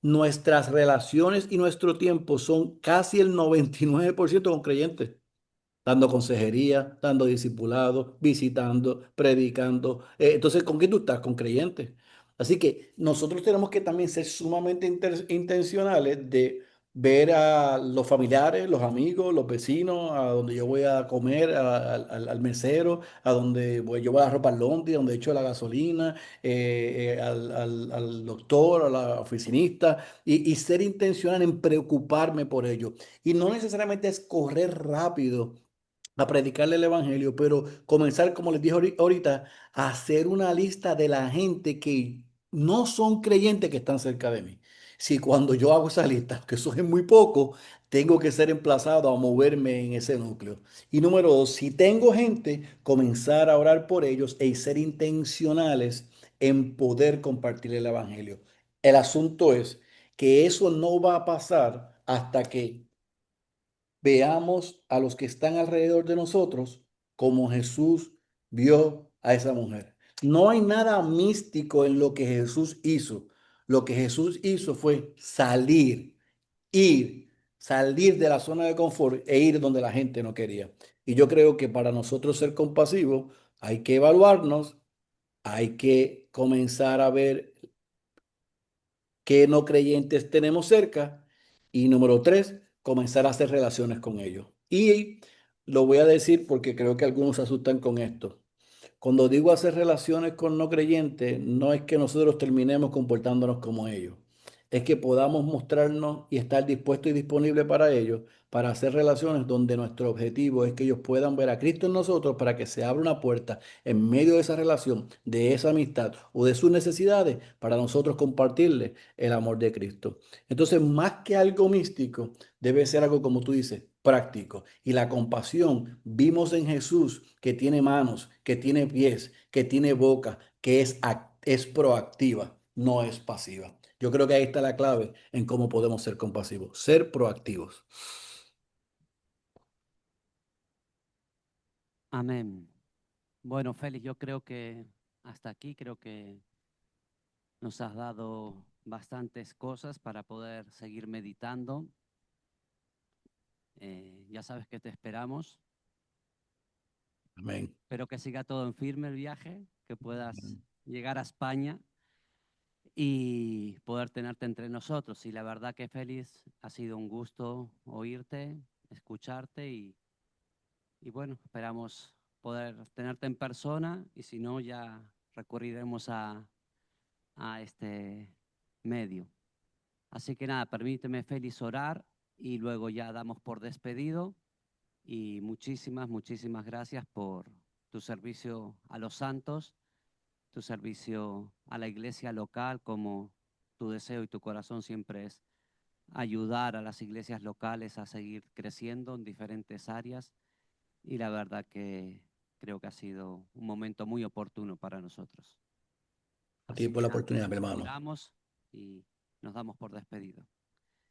Nuestras relaciones y nuestro tiempo son casi el 99% con creyentes, dando consejería, dando discipulado, visitando, predicando. Entonces, ¿con quién tú estás? Con creyentes. Así que nosotros tenemos que también ser sumamente intencionales de ver a los familiares, los amigos, los vecinos, a donde yo voy a comer, al mesero, a donde yo voy a ropa Londi, donde echo la gasolina, al doctor, a la oficinista, y ser intencional en preocuparme por ello. Y no necesariamente es correr rápido a predicarle el evangelio, pero comenzar, como les dije ahorita, a hacer una lista de la gente que no son creyentes que están cerca de mí. Si cuando yo hago esa lista, que eso es muy poco, tengo que ser emplazado a moverme en ese núcleo. Y número dos, si tengo gente, comenzar a orar por ellos y ser intencionales en poder compartir el evangelio. El asunto es que eso no va a pasar hasta que veamos a los que están alrededor de nosotros como Jesús vio a esa mujer. No hay nada místico en lo que Jesús hizo. Lo que Jesús hizo fue salir de la zona de confort e ir donde la gente no quería. Y yo creo que para nosotros ser compasivos hay que evaluarnos, hay que comenzar a ver qué no creyentes tenemos cerca. Y número tres, comenzar a hacer relaciones con ellos. Y lo voy a decir porque creo que algunos se asustan con esto. Cuando digo hacer relaciones con no creyentes, no es que nosotros terminemos comportándonos como ellos. Es que podamos mostrarnos y estar dispuestos y disponibles para ellos, para hacer relaciones donde nuestro objetivo es que ellos puedan ver a Cristo en nosotros para que se abra una puerta en medio de esa relación, de esa amistad o de sus necesidades, para nosotros compartirles el amor de Cristo. Entonces, más que algo místico, debe ser algo, como tú dices, práctico. Y la compasión, vimos en Jesús que tiene manos, que tiene pies, que tiene boca, que es proactiva, no es pasiva. Yo creo que ahí está la clave en cómo podemos ser compasivos, ser proactivos. Amén. Bueno, Félix, yo creo que hasta aquí creo que nos has dado bastantes cosas para poder seguir meditando. Ya sabes que te esperamos. Amén. Espero que siga todo en firme el viaje, que puedas llegar a España y poder tenerte entre nosotros. Y la verdad que Félix, ha sido un gusto oírte, escucharte y bueno, esperamos poder tenerte en persona y si no ya recurriremos a este medio. Así que nada, permíteme Félix orar y luego ya damos por despedido y muchísimas gracias por tu servicio a los santos, tu servicio a la iglesia local, como tu deseo y tu corazón siempre es ayudar a las iglesias locales a seguir creciendo en diferentes áreas y la verdad que creo que ha sido un momento muy oportuno para nosotros. A ti Así por que la nada, oportunidad, mi hermano. oramos y nos damos por despedido.